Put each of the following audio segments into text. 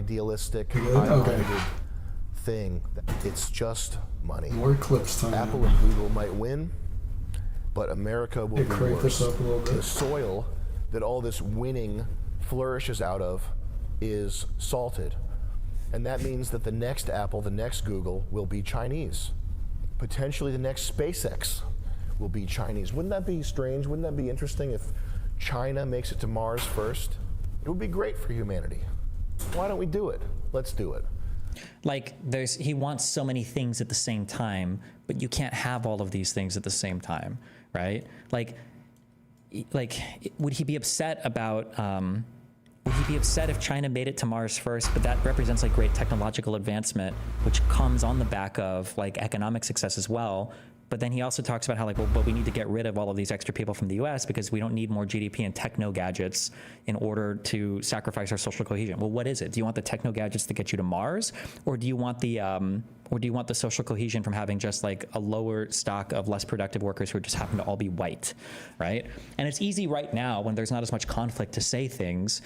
idealistic, Okay. thing. It's just money. More clips time. Apple and Google might win, but America will be Crank worse. this up a little bit. The soil that all this winning flourishes out of is salted. And that means that the next Apple, the next Google will be Chinese. Potentially the next SpaceX will be Chinese. Wouldn't that be strange? Wouldn't that be interesting if China makes it to Mars first? It would be great for humanity. Why don't we do it? Let's do it. Like he wants so many things at the same time, but you can't have all of these things at the same time, right? Like would he be upset about, would he be upset if China made it to Mars first, but that represents like great technological advancement, which comes on the back of like economic success as well. But then he also talks about how like, well, but we need to get rid of all of these extra people from the US because we don't need more GDP and techno gadgets in order to sacrifice our social cohesion. Well, what is it? Do you want the techno gadgets to get you to Mars? Or do you want the social cohesion from having just like a lower stock of less productive workers who just happen to all be white, right? And it's easy right now when there's not as much conflict to say things,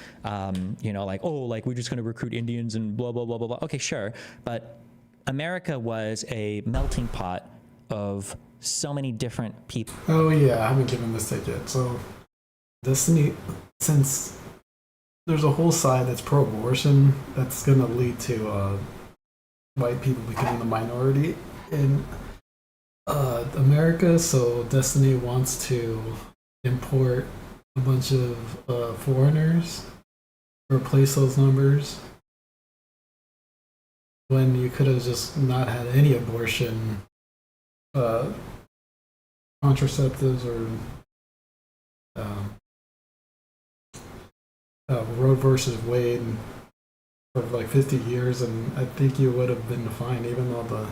you know, like, oh, like we're just gonna recruit Indians and blah, blah, blah, blah, blah. Okay, sure. But America was a melting pot of so many different people. Oh yeah, I haven't given this take yet. So Destiny, since there's a whole side that's pro-abortion, that's going to lead to white people becoming the minority in America. So Destiny wants to import a bunch of foreigners, replace those numbers, when you could have just not had any abortion contraceptives or Roe versus Wade for like 50 years, and I think you would have been fine, even though the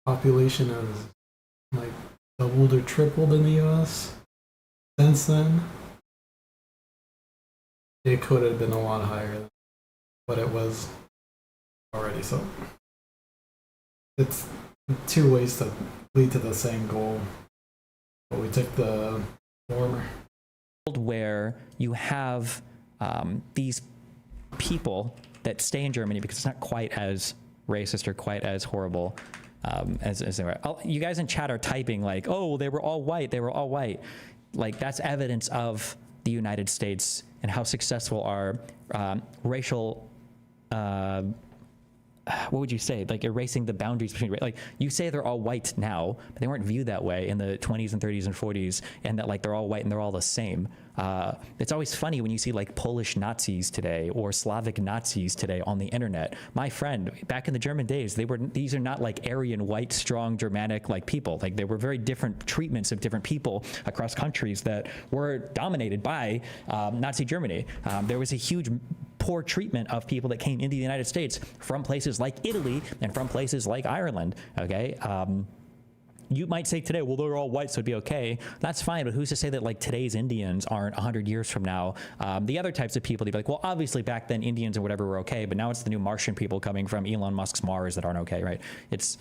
population has like doubled or tripled in the US since then. It could have been a lot higher than what it was already. So it's two ways to lead to the same goal, but we took the former. Where you have these people that stay in Germany because it's not quite as racist or quite as horrible as they were. You guys in chat are typing like, oh, they were all white, they were all white. Like that's evidence of the United States and how successful our racial what would you say? Like erasing the boundaries between, like you say they're all white now, but they weren't viewed that way in the 20s and 30s and 40s, and that like they're all white and they're all the same. It's always funny when you see like Polish Nazis today or Slavic Nazis today on the internet. My friend, back in the German days, these are not like Aryan, white, strong, Germanic like people. Like they were very different treatments of different people across countries that were dominated by Nazi Germany. There was a huge poor treatment of people that came into the United States from places like Italy and from places like Ireland, okay? You might say today, well, they're all white, so it'd be okay. That's fine, but who's to say that like today's Indians aren't 100 years from now? The other types of people, they'd be like, well, obviously back then Indians or whatever were okay, but now it's the new Martian people coming from Elon Musk's Mars that aren't okay, right? It's...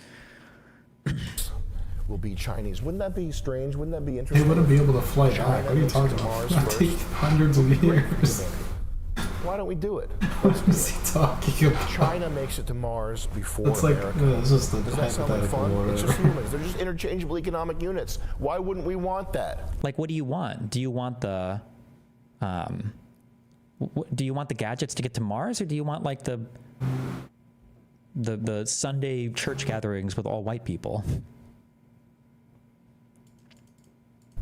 will be Chinese. Wouldn't that be strange? Wouldn't that be interesting? They wouldn't be able to fly back. What are you talking about? It'll take hundreds of years. Why don't we do it? What is he talking about? China makes it to Mars before It's like, America. it's just a Does that sound like fun? hypothetical. It's just humans. They're just interchangeable economic units. Why wouldn't we want that? Like, what do you want? Do you want the, do you want the gadgets to get to Mars, or do you want like the Sunday church gatherings with all white people?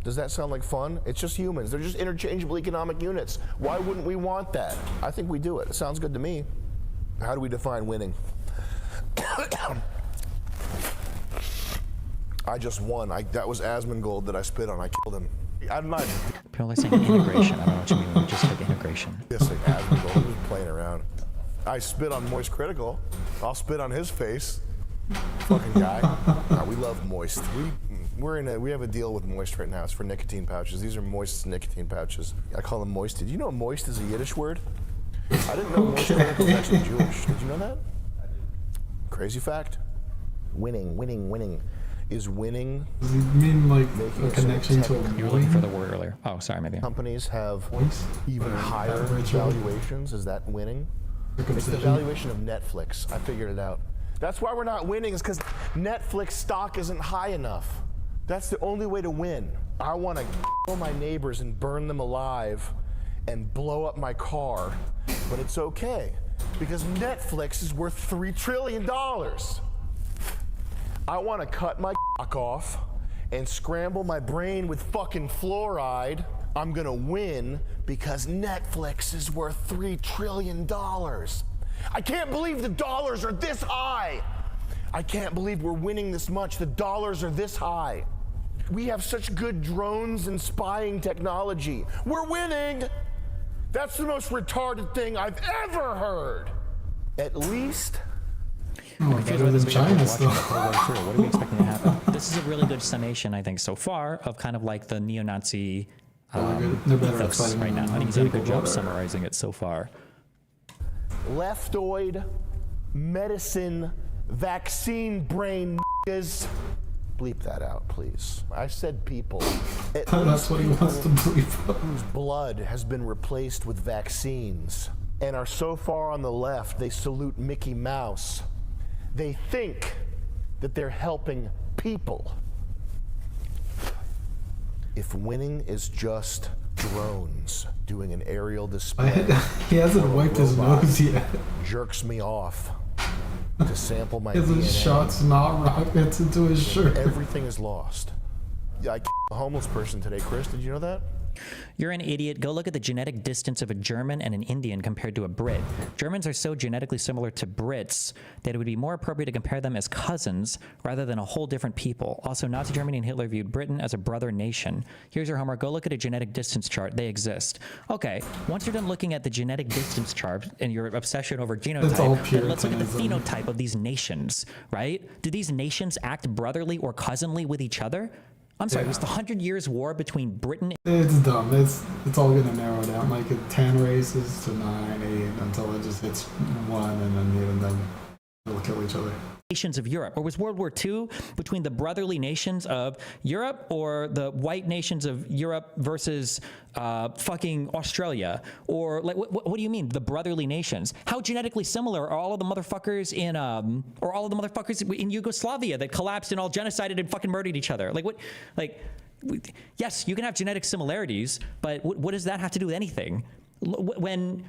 Does that sound like fun? It's just humans. They're just interchangeable economic units. Why wouldn't we want that? I think we do it. It sounds good to me. How do we define winning? I just won. That was Asmongold that I spit on. I killed him. I'm not. People are saying integration. I don't know what you mean when you just said integration. Just like Asmongold. He was playing around. I spit on Moist Critical. I'll spit on his face. Fucking guy. No, we love Moist. We have a deal with Moist right now. It's for nicotine pouches. These are Moist's nicotine pouches. I call them Moisted. You know Moist is a Yiddish word? I didn't know Moist Critical is actually Jewish. Did you know that? Crazy fact. Winning. Is winning. Does he mean like Making a connection to a You were looking for the word earlier. Oh, sorry, maybe. companies have voice? even Or higher average, or- valuations? Is that winning? It's the circumcision. valuation of Netflix. I figured it out. That's why we're not winning, is because Netflix stock isn't high enough. That's the only way to win. I want to kill my neighbors and burn them alive and blow up my car, but it's okay because Netflix is worth $3 trillion. I want to cut my cock off and scramble my brain with fucking fluoride. I'm gonna win because Netflix is worth $3 trillion. I can't believe the dollars are this high. I can't believe we're winning this much. The dollars are this high. We have such good drones and spying technology. We're winning. That's the most retarded thing I've ever heard. At least. Oh, better than China still. What are we expecting to happen? This is a really good summation, I think, so far of kind of like the neo-Nazi They're better at ethos fighting right now. I than think he's done a good people job are. summarizing it so far. Leftoid, medicine, vaccine brain niggas. Bleep that out, please. I said people. At That's what he wants to believe. whose blood has been replaced with vaccines and are so far on the left they salute Mickey Mouse. They think that they're helping people. If winning is just drones doing an aerial display, He hasn't wiped his robot nose yet. jerks me off to sample my His DNA, shots not rockets into his shirt. everything is lost. Yeah, I killed a homeless person today, Chris. Did you know that? You're an idiot. Go look at the genetic distance of a German and an Indian compared to a Brit. Germans are so genetically similar to Brits that it would be more appropriate to compare them as cousins rather than a whole different people. Also, Nazi Germany and Hitler viewed Britain as a brother nation. Here's your homework. Go look at a genetic distance chart. They exist. Okay, once you're done looking at the genetic distance chart and your obsession over It's all genotype, then let's look at the Puritanism. phenotype of these nations, right? Do these nations act brotherly or cousinly with each other? I'm sorry, Yeah. was the 100 Years' War between Britain It's dumb. It's all gonna narrow down like 10 races to 9, 8 until it just hits 1, and then even then they'll kill each other. nations of Europe? Or was World War II between the brotherly nations of Europe or the white nations of Europe versus fucking Australia? Or like, what do you mean, the brotherly nations? How genetically similar are all of the motherfuckers in, or all of the motherfuckers in Yugoslavia that collapsed and all genocided and fucking murdered each other? Like, what, like, yes, you can have genetic similarities, but what does that have to do with anything? When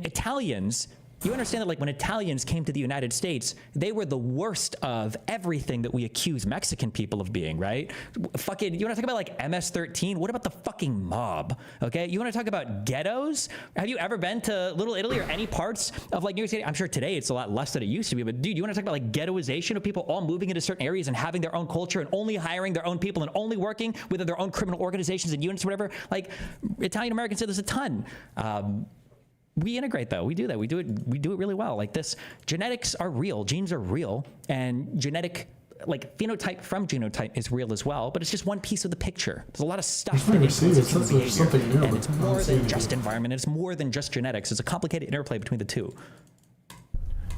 Italians, you understand that, like, when Italians came to the United States, they were the worst of everything that we accuse Mexican people of being, right? Fucking, you want to talk about like MS-13? What about the fucking mob? Okay, you want to talk about ghettos? Have you ever been to Little Italy or any parts of like New York City? I'm sure today it's a lot less than it used to be, but dude, you want to talk about like ghettoization of people all moving into certain areas and having their own culture and only hiring their own people and only working with their own criminal organizations and units or whatever? Like, Italian Americans say there's a ton. We integrate though. We do that. We do it really well. Like this, genetics are real. Genes are real, and genetic, like phenotype from genotype, is real as well. But it's just one piece of the picture. There's a lot of stuff that never seen influences it. human It's behavior, something new, and but it's I haven't more seen than it just yet. environment. It's more than just genetics. It's a complicated interplay between the two.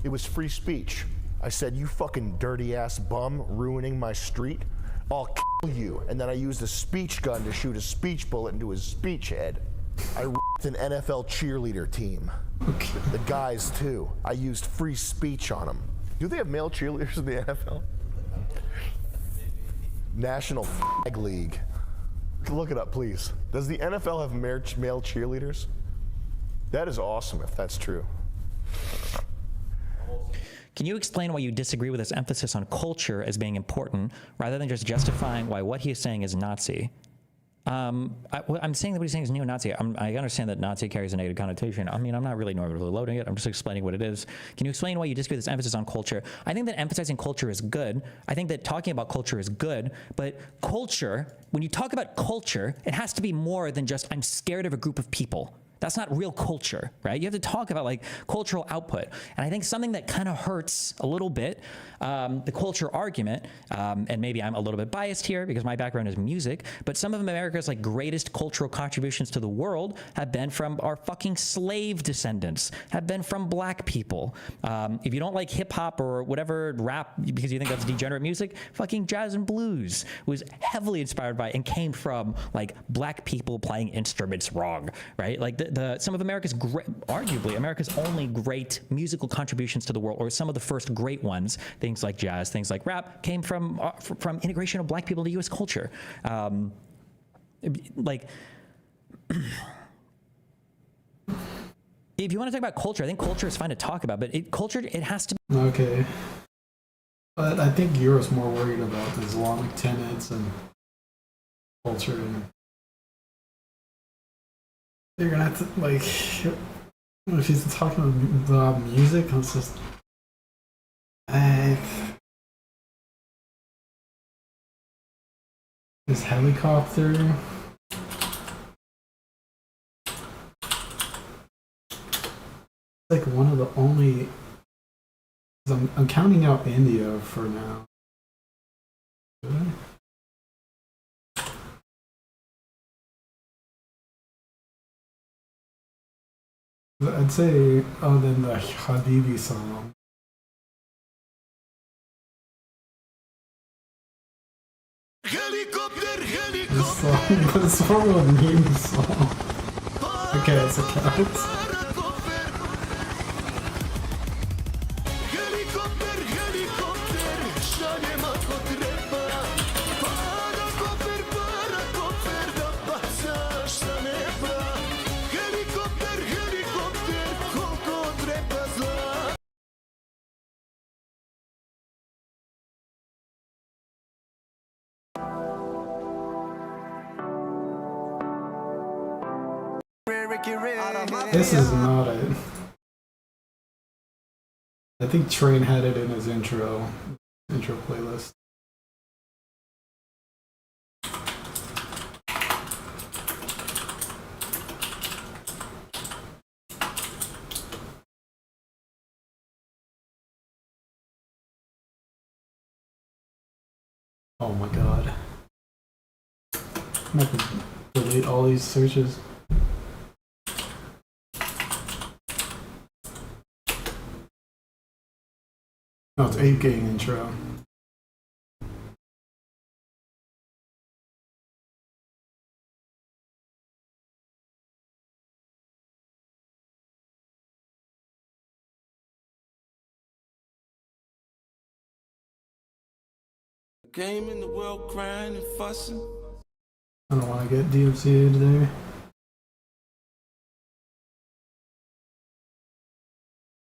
It was free speech. I said, you fucking dirty ass bum ruining my street. I'll kill you. And then I used a speech gun to shoot a speech bullet into his speech head. I ripped an NFL cheerleader team. Okay. The guys too. I used free speech on them. Do they have male cheerleaders in the NFL? National Flag League. Look it up, please. Does the NFL have male cheerleaders? That is awesome if that's true. Can you explain why you disagree with his emphasis on culture as being important, rather than just justifying why what he is saying is Nazi? I'm saying that what he's saying is neo-Nazi. I understand that Nazi carries a negative connotation. I mean, I'm not really normally loading it. I'm just explaining what it is. Can you explain why you disagree with this emphasis on culture? I think that emphasizing culture is good. I think that talking about culture is good. But culture, when you talk about culture, it has to be more than just I'm scared of a group of people. That's not real culture, right? You have to talk about like cultural output. And I think something that kind of hurts a little bit, the culture argument, and maybe I'm a little bit biased here because my background is music, but some of America's like greatest cultural contributions to the world have been from our fucking slave descendants, have been from black people. If you don't like hip hop or whatever rap because you think that's degenerate music, fucking jazz and blues was heavily inspired by and came from like black people playing instruments wrong, right? Like some of America's arguably America's only great musical contributions to the world, or some of the first great ones, things like jazz, things like rap, came from integration of black people into U.S. culture. Like, if you want to talk about culture, I think culture is fine to talk about, but culture, it has to be. Okay. But I think Euro's more worried about Islamic tenets and culture, and you're gonna have to, like, if he's talking about music, I'm just this helicopter. Like one of the only. I'm counting out India for now. Should I? I'd say, other than the Habibi song. This song a meme song. Okay, it's a cat. This is not it. I think Train had it in his intro playlist. Oh my god. I'm gonna have to delete all these searches. No, it's 8 Gang intro. Game in the world crying and fussing. I don't want to get DMCA today.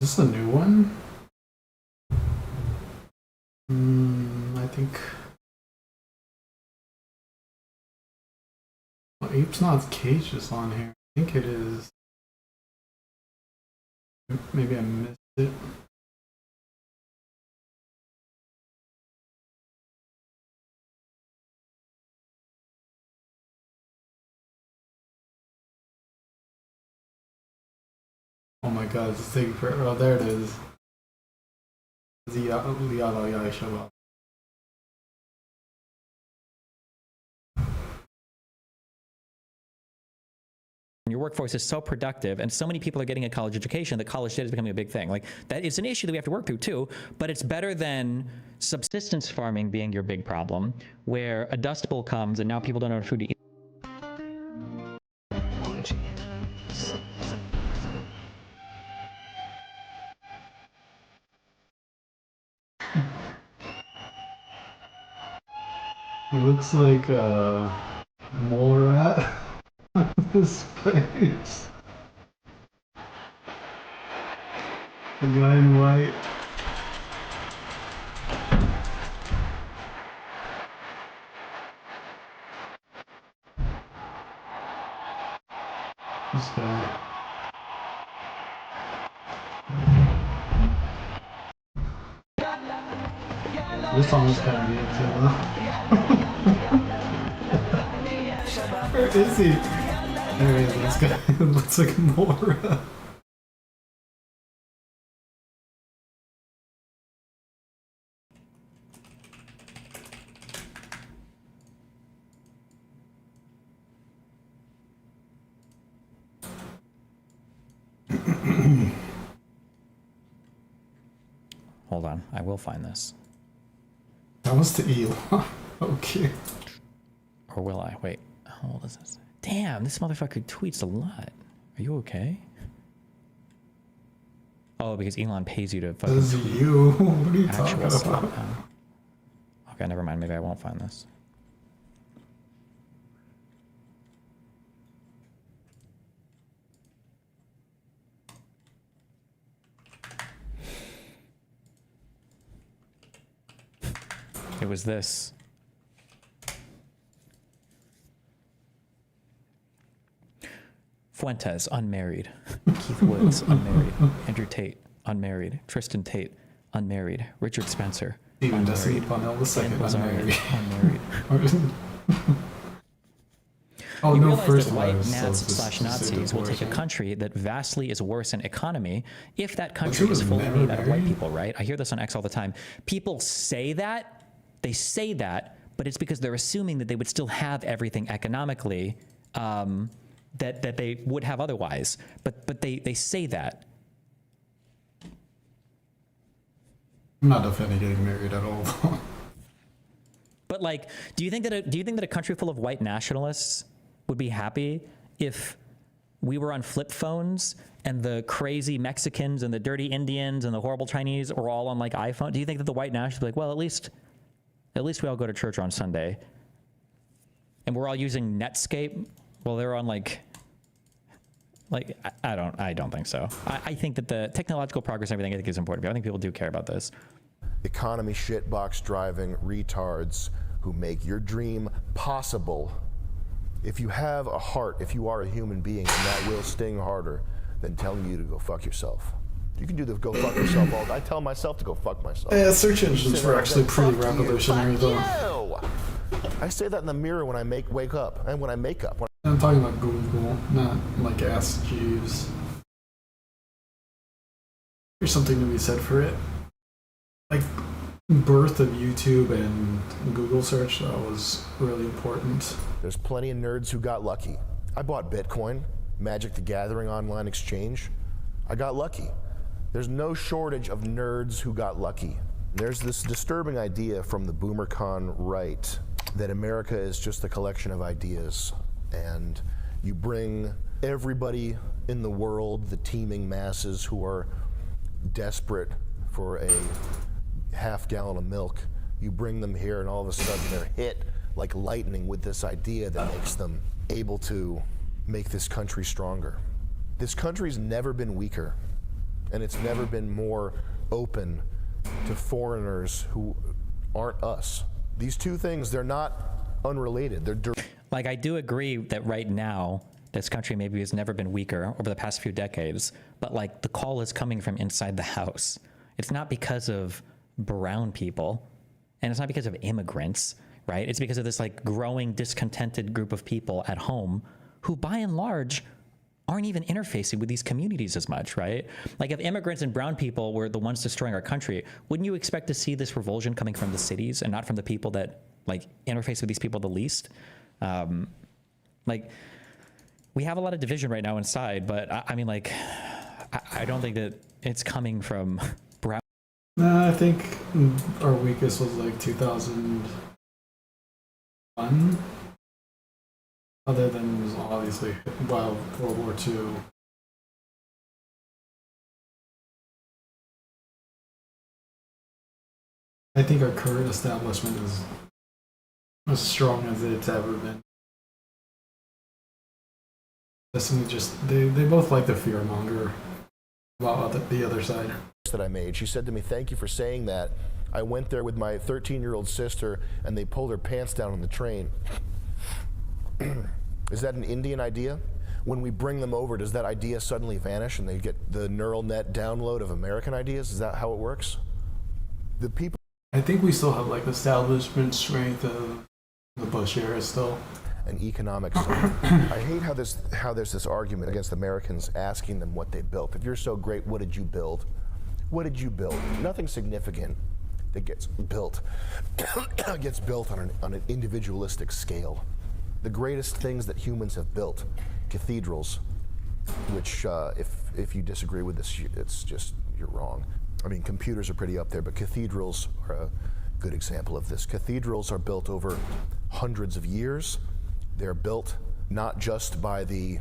Is this a new one? I think. Well, Ape's Not Cage is on here. I think it is. Maybe I missed it. Oh my god, it's taking forever. Oh, there it is. Your workforce is so productive and so many people are getting a college education that college debt is becoming a big thing. Like, that is an issue that we have to work through too, but it's better than subsistence farming being your big problem, where a dust bowl comes and now people don't have food to eat. It looks like a mole rat on his face. The guy in white. This guy. This song is kind of good too, though. Where is he? There he is, this guy. Looks like a mole rat. Hold on, I will find this. That was to Elon. Okay. Or will I? Wait, how old is this? Damn, this motherfucker tweets a lot. Are you okay? Oh, because Elon pays you to This is fucking you. What are you talking actual stuff about? now. Okay, never mind. Maybe I won't find this. It was this. Fuentes, unmarried. Keith Woods, unmarried. Andrew Tate, unmarried. Tristan Tate, unmarried. Richard Spencer, Even Destiny unmarried. Parnell the Dan second Bilzerian, unmarried. unmarried. Oh You no, realize first that of all, white I was Nats supposed to slash say Nazis will take a divorce, country that vastly is worse in economy if that country was is fully never made out of white married? people, right? I hear this on X all the time. People say that, they say that, but it's because they're assuming that they would still have everything economically that they would have otherwise. But they say that. I'm not defending getting married at all. But like, do you think that a country full of white nationalists would be happy if we were on flip phones and the crazy Mexicans and the dirty Indians and the horrible Chinese were all on like iPhone? Do you think that the white nationalists would be like, well, at least we all go to church on Sunday, and we're all using Netscape? Well, they're on like I don't think so. I think that the technological progress and everything I think is important. But I think people do care about this. Economy shitbox driving retards who make your dream possible. If you have a heart, if you are a human being, and that will sting harder than telling you to go fuck yourself. You can do the go fuck yourself all day. I tell myself to go fuck myself. Yeah, search engines were actually pretty Fuck you, revolutionary fuck though. you. I say that in the mirror when I wake up and when I make up. I'm talking about Google, not like Ask Jeeves. There's something to be said for it. Like, birth of YouTube and Google search, that was really important. There's plenty of nerds who got lucky. I bought Bitcoin, Magic the Gathering online exchange. I got lucky. There's no shortage of nerds who got lucky. There's this disturbing idea from the BoomerCon right that America is just a collection of ideas, and you bring everybody in the world, the teeming masses who are desperate for a half-gallon of milk, you bring them here and all of a sudden they're hit like lightning with this idea that makes them able to make this country stronger. This country's never been weaker, and it's never been more open to foreigners who aren't us. These two things, they're not unrelated. They're Like, I do agree that right now, this country maybe has never been weaker over the past few decades, but like the call is coming from inside the house. It's not because of brown people, and it's not because of immigrants, right? It's because of this like growing discontented group of people at home who by and large aren't even interfacing with these communities as much, right? Like if immigrants and brown people were the ones destroying our country, wouldn't you expect to see this revulsion coming from the cities and not from the people that like interface with these people the least? Like we have a lot of division right now inside, but I mean like, I don't think that it's coming from brown. Nah, I think our weakest was like 2001. Other than obviously, well, World War II. I think our current establishment is as strong as it's ever been. They both like to fearmonger about the other side. that I made. She said to me, "Thank you for saying that. I went there with my 13-year-old sister and they pulled her pants down on the train." Is that an Indian idea? When we bring them over, does that idea suddenly vanish and they get the neural net download of American ideas? Is that how it works? The people. I think we still have like establishment strength of the Bush era still. And economics. I hate how there's this argument against Americans asking them what they built. If you're so great, what did you build? What did you build? Nothing significant that gets built gets built on an individualistic scale. The greatest things that humans have built, cathedrals, which if you disagree with this, it's just, you're wrong. I mean, computers are pretty up there, but cathedrals are a good example of this. Cathedrals are built over hundreds of years. They're built not just by the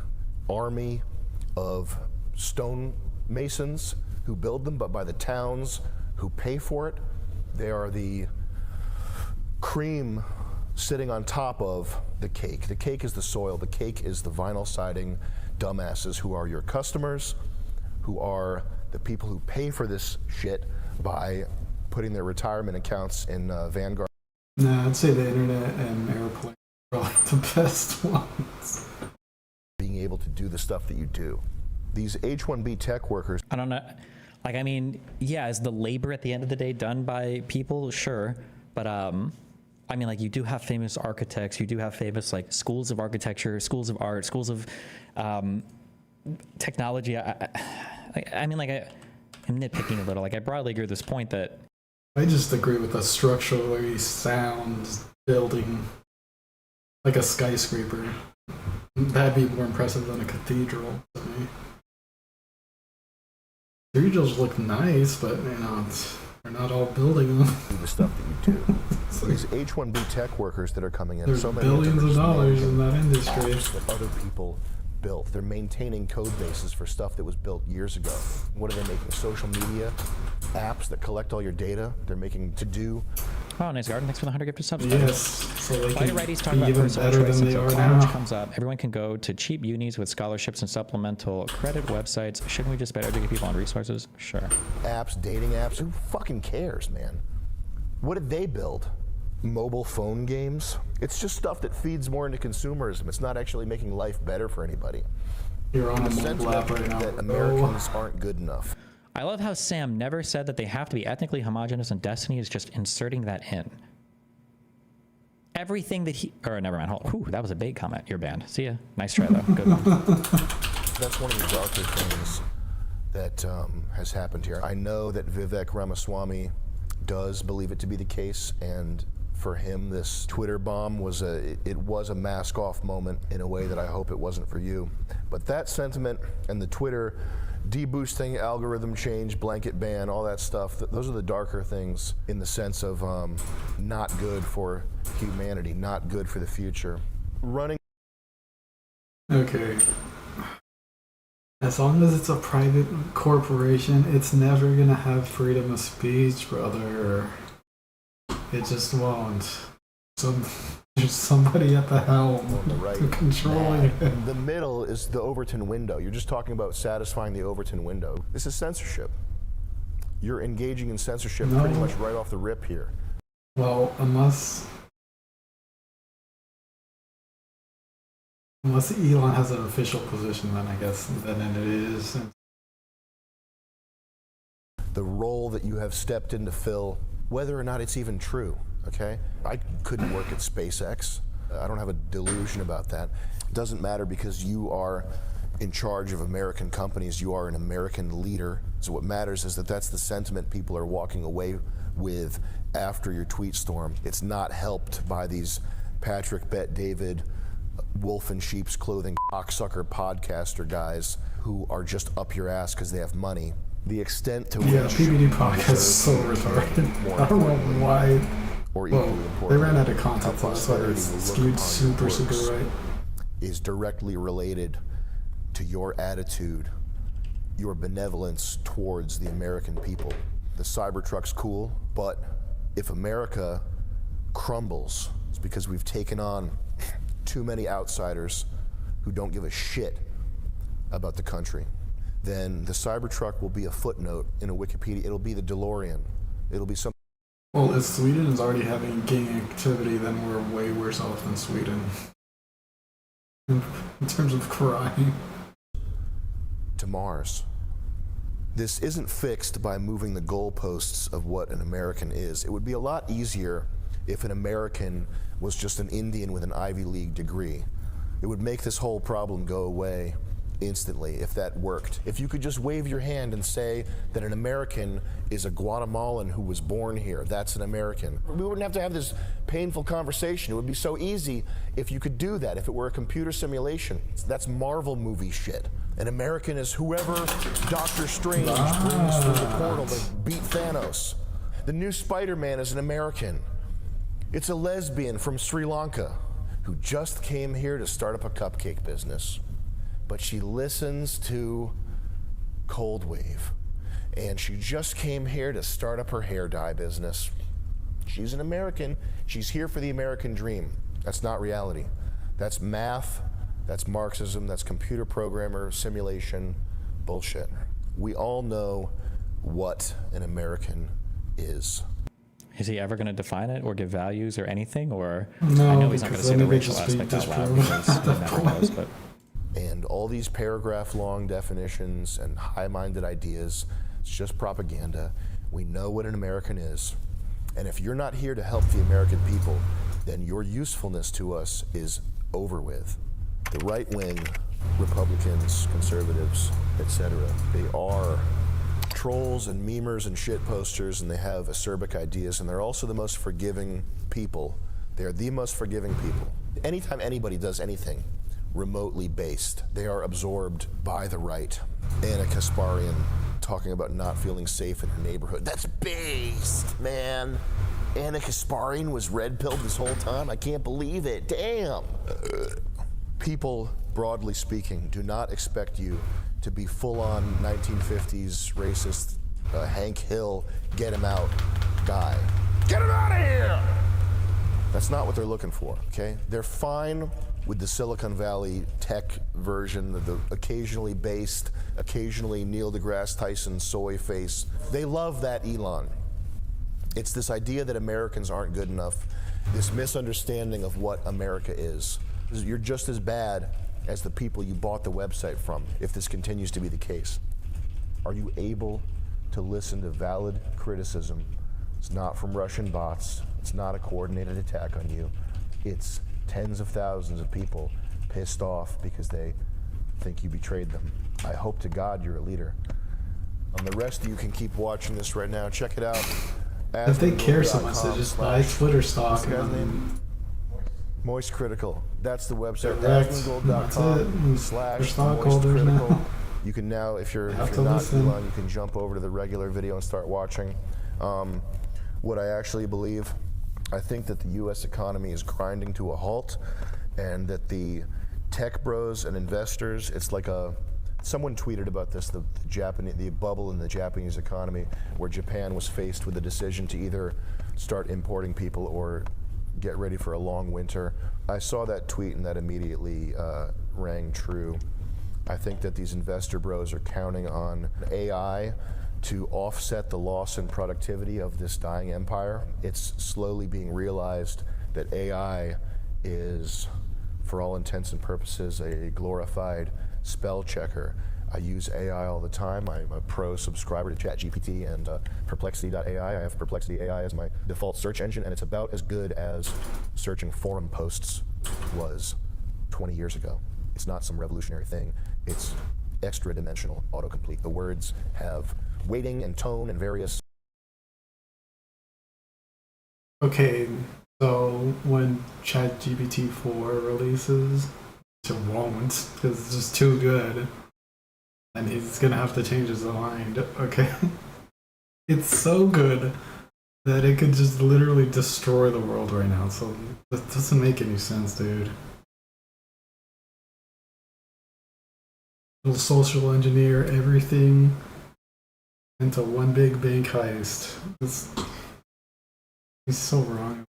army of stone masons who build them, but by the towns who pay for it. They are the cream sitting on top of the cake. The cake is the soil, the cake is the vinyl siding dumbasses who are your customers, who are the people who pay for this shit by putting their retirement accounts in Vanguard. Nah, I'd say the internet and airplane are like the best ones. Being able to do the stuff that you do. These H-1B tech workers. I don't know. Like, I mean, yeah, is the labor at the end of the day done by people? Sure. But, I mean, like, you do have famous architects. You do have famous, like, schools of architecture, schools of art, schools of technology. I mean, like, I'm nitpicking a little. Like, I broadly agree with this point that... I just agree with a structurally sound building, like a skyscraper. That'd be more impressive than a cathedral to me. Cathedrals look nice, but you know, they're not all building them. The stuff that you do. So these H-1B tech workers that are coming in. There's so many billions of dollars in that industry. That other people built. They're maintaining code bases for stuff that was built years ago. What are they making? Social media apps that collect all your data. They're making to-do. Oh, nice garden. Thanks for the 100 gifted subs. Yes, so they Why do can righties talk be about even personal better choice than they until are college now. comes up? Everyone can go to cheap unis with scholarships and supplemental credit websites. Shouldn't we just better educate people on resources? Sure. Apps, dating apps. Who fucking cares, man? What did they build? Mobile phone games? It's just stuff that feeds more into consumerism. It's not actually making life better for anybody. You're on a The sense mobile app right now. that Americans aren't good enough. I love how Sam never said that they have to be ethnically homogenous, and Destiny is just inserting that in. Everything that he... Or never mind. Whew, that was a big comment. You're banned. See ya. Nice try, though. Good one. That's one of the darker things that has happened here. I know that Vivek Ramaswamy does believe it to be the case, and for him, this Twitter bomb was a mask-off moment in a way that I hope it wasn't for you. But that sentiment and the Twitter deboosting, algorithm change, blanket ban, all that stuff, those are the darker things in the sense of not good for humanity, not good for the future. Running. Okay. As long as it's a private corporation, it's never gonna have freedom of speech, brother. It just won't. So there's somebody at the helm On the right. controlling it. The middle is the Overton window. You're just talking about satisfying the Overton window. This is censorship. You're engaging in censorship No. pretty much right off the rip here. Well, unless Elon has an official position, then I guess then it is. The role that you have stepped in to fill, whether or not it's even true, okay? I couldn't work at SpaceX. I don't have a delusion about that. It doesn't matter because you are in charge of American companies. You are an American leader. So what matters is that that's the sentiment people are walking away with after your tweet storm. It's not helped by these Patrick Bet-David, wolf in sheep's clothing, cocksucker podcaster guys who are just up your ass because they have money. The extent to Yeah, which PBD podcast is so retarded. I don't know why. or equally Well, important, they ran out of content how last night. prosperity It's will look skewed upon super, your super works right. is directly related to your attitude, your benevolence towards the American people. The Cybertruck's cool, but if America crumbles, it's because we've taken on too many outsiders who don't give a shit about the country. Then the Cybertruck will be a footnote in a Wikipedia. It'll be the DeLorean. It'll be something. Well, if Sweden is already having gang activity, then we're way worse off than Sweden. In terms of crime. To Mars. This isn't fixed by moving the goalposts of what an American is. It would be a lot easier if an American was just an Indian with an Ivy League degree. It would make this whole problem go away instantly if that worked. If you could just wave your hand and say that an American is a Guatemalan who was born here, that's an American. We wouldn't have to have this painful conversation. It would be so easy if you could do that, if it were a computer simulation. That's Marvel movie shit. An American is whoever Doctor Strange brings through the portal to beat Thanos. The new Spider-Man is an American. It's a lesbian from Sri Lanka who just came here to start up a cupcake business. but she listens to Cold Wave. And she just came here to start up her hair dye business. She's an American. She's here for the American dream. That's not reality. That's math, that's Marxism, that's computer programmer, simulation, bullshit. We all know what an American is. Is he ever going to define it or give values or anything? Or No, I know he's not going to because say then the it would racial just be aspect out loud disproven because at he that never point. knows. But And all these paragraph-long definitions and high-minded ideas, it's just propaganda. We know what an American is. And if you're not here to help the American people, then your usefulness to us is over with. The right wing, Republicans, conservatives, etc., they are trolls and memers and shit posters, and they have acerbic ideas, and they're also the most forgiving people. They are the most forgiving people. Anytime anybody does anything remotely based, they are absorbed by the right. Anna Kasparian talking about not feeling safe in her neighborhood. That's based, man. Anna Kasparian was red-pilled this whole time. I can't believe it. Damn. People, broadly speaking, do not expect you to be full-on 1950s racist Hank Hill, get him out guy. Get him out of here! That's not what they're looking for, okay? They're fine with the Silicon Valley tech version, the occasionally based, occasionally Neil deGrasse Tyson soy face. They love that Elon. It's this idea that Americans aren't good enough, this misunderstanding of what America is. You're just as bad as the people you bought the website from, if this continues to be the case. Are you able to listen to valid criticism? It's not from Russian bots. It's not a coordinated attack on you. It's tens of thousands of people pissed off because they think you betrayed them. I hope to God you're a leader. The rest of you can keep watching this right now. Check it out. If they care so much, they just buy Twitter stock and then Moist Critical. That's the website. Correct. AsmonGold.com That's it. /Moist They're stockholders Critical. now. You can now, if you're Have to not listen. Elon, you can jump over to the regular video and start watching. What I actually believe, I think that the U.S. economy is grinding to a halt, and that the tech bros and investors, it's like someone tweeted about this, the bubble in the Japanese economy, where Japan was faced with the decision to either start importing people or get ready for a long winter. I saw that tweet and that immediately rang true. I think that these investor bros are counting on AI to offset the loss in productivity of this dying empire. It's slowly being realized that AI is, for all intents and purposes, a glorified spell checker. I use AI all the time. I'm a pro subscriber to ChatGPT and Perplexity.ai. I have Perplexity AI as my default search engine, and it's about as good as searching forum posts was 20 years ago. It's not some revolutionary thing. It's extra-dimensional autocomplete. The words have weighting and tone and various. Okay, so when ChatGPT 4 releases, it won't, because it's just too good. And he's gonna have to change his mind, okay? It's so good that it could just literally destroy the world right now, so that doesn't make any sense, dude. He'll social engineer everything into one big bank heist. He's so wrong.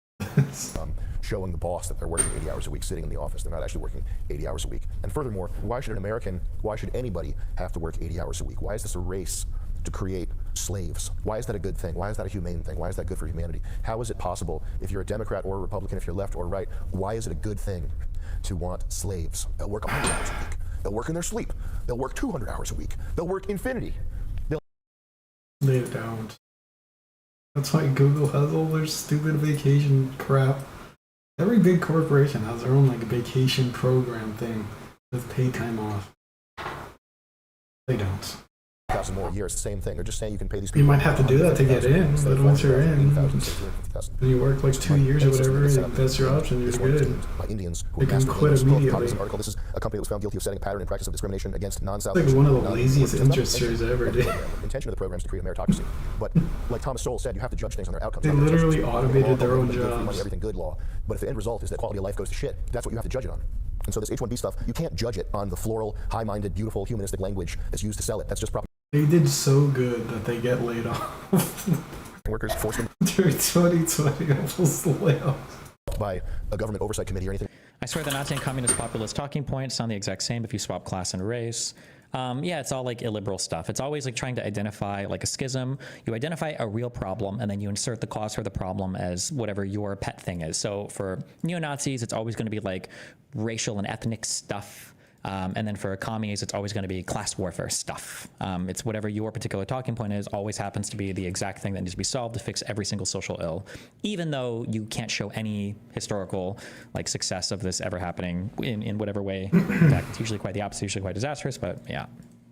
Showing the boss that they're working 80 hours a week, sitting in the office. They're not actually working 80 hours a week. And furthermore, why should anybody have to work 80 hours a week? Why is this a race to create slaves? Why is that a good thing? Why is that a humane thing? Why is that good for humanity? How is it possible, if you're a Democrat or a Republican, if you're left or right, why is it a good thing to want slaves? They'll work 100 hours a week. They'll work in their sleep. They'll work 200 hours a week. They'll work infinity. They don't. That's why Google has all their stupid vacation crap. Every big corporation has their own like vacation program thing with paid time off. They don't. 1,000 more a year, it's the same thing. They're just saying you can pay these people. You might have to do that to get in, but once you're in, when you work like 2 years or whatever, that's your option, you're good. By Indians who They are can masterful quit leaders. Pull up the immediately. This article. This is a company that was found guilty of setting a pattern and practice of discrimination against non-South It's like Asian. one of the laziest interest rates ever, dude. The intention of the program is to create a meritocracy. But like Thomas Sowell said, you have to judge things on their outcomes. They not their literally intentions. automated Law, their own everything good for money, jobs. everything good law. But if the end result is that quality of life goes to shit, that's what you have to judge it on. And so this H-1B stuff, you can't judge it on the floral, high-minded, beautiful, humanistic language that's used to sell it. That's just propaganda. They did so good that they get laid off. Workers forced them During 2020, almost layoffs. by a government oversight committee or anything. I swear the Nazi and communist populist talking points sound the exact same if you swap class and race. Yeah, it's all like illiberal stuff. It's always like trying to identify like a schism. You identify a real problem and then you insert the cause for the problem as whatever your pet thing is. So for neo-Nazis, it's always going to be like racial and ethnic stuff. And then for commies, it's always going to be class warfare stuff. It's whatever your particular talking point is, always happens to be the exact thing that needs to be solved to fix every single social ill, even though you can't show any historical like success of this ever happening in whatever way. In fact, it's usually quite the opposite, usually quite disastrous, but yeah.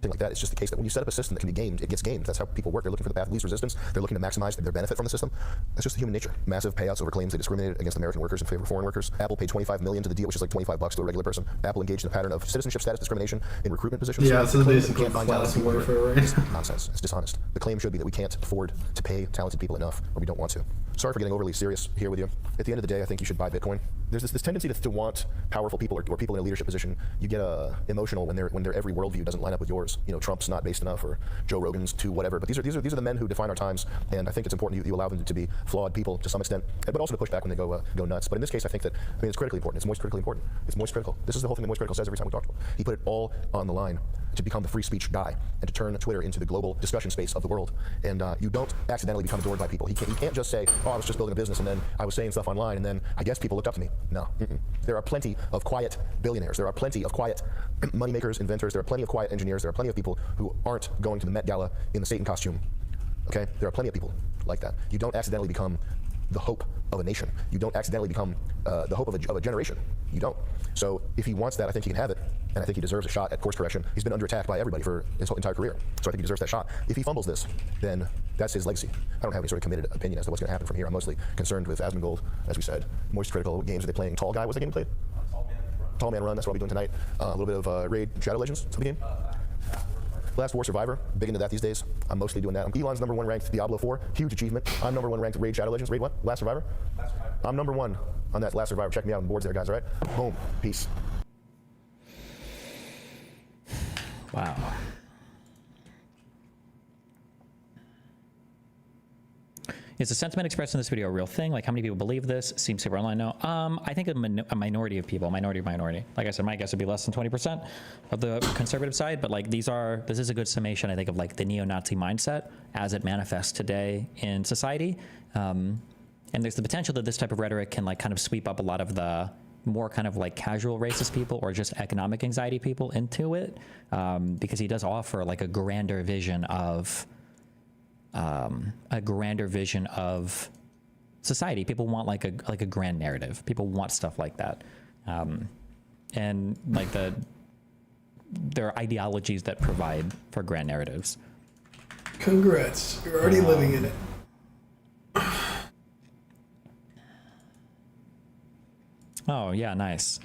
Like that. It's just the case that when you set up a system that can be gamed, it gets gamed. That's how people work. They're looking for the path of least resistance. They're looking to maximize their benefit from the system. That's just the human nature. Massive payouts over claims they discriminated against American workers in favor of foreign workers. Apple paid $25 million to the deal, which is like $25 to a regular person. Apple engaged in a pattern of citizenship status discrimination in recruitment positions. Yeah, so The claim that we basically can't find class talented people warfare, right? Nonsense. It's dishonest. The claim should be that we can't afford to pay talented people enough, or we don't want to. Sorry for getting overly serious here with you. At the end of the day, I think you should buy Bitcoin. There's this tendency to want powerful people or people in a leadership position. You get emotional when their every worldview doesn't line up with yours. You know, Trump's not based enough, or Joe Rogan's too whatever. But these are the men who define our times, and I think it's important you allow them to be flawed people to some extent, but also to push back when they go nuts. But in this case, I think that it's critically important. It's moist critically important. It's moist critical. This is the whole thing that moist critical says every time we talk to him. He put it all on the line to become the free speech guy and to turn Twitter into the global discussion space of the world. And you don't accidentally become adored by people. He can't just say, oh, I was just building a business and then I was saying stuff online and then I guess people looked up to me. No. There are plenty of quiet billionaires. There are plenty of quiet moneymakers, inventors. There are plenty of quiet engineers. There are plenty of people who aren't going to the Met Gala in the Satan costume. Okay? There are plenty of people like that. You don't accidentally become the hope of a nation. You don't accidentally become the hope of a generation. You don't. So if he wants that, I think he can have it, and I think he deserves a shot at course correction. He's been under attack by everybody for his whole entire career, so I think he deserves that shot. If he fumbles this, then that's his legacy. I don't have any sort of committed opinion as to what's going to happen from here. I'm mostly concerned with Asmongold, as we said. Moist critical games. Are they playing Tall Guy? What's the game we played? Tall Man Run. That's what I'll be doing tonight. A little bit of Raid Shadow Legends. What's the game? Last War Survivor. Big into that these days. I'm mostly doing that. Elon's #1 ranked Diablo 4. Huge achievement. I'm #1 ranked Raid Shadow Legends. Raid what? Last Survivor? Last Survivor. I'm #1 on that Last Survivor. Check me out on the boards there, guys, all right? Boom. Peace. Wow. Is the sentiment expressed in this video a real thing? Like, how many people believe this? Seems super online. No. I think a minority of people, minority. Like I said, my guess would be less than 20% of the conservative side. But like, this is a good summation, I think, of like the neo-Nazi mindset as it manifests today in society. And there's the potential that this type of rhetoric can like kind of sweep up a lot of the more kind of like casual racist people or just economic anxiety people into it, because he does offer like a grander vision of society. People want like a grand narrative. People want stuff like that, and like there are ideologies that provide for grand narratives. Congrats, you're already living in it. Oh yeah, nice.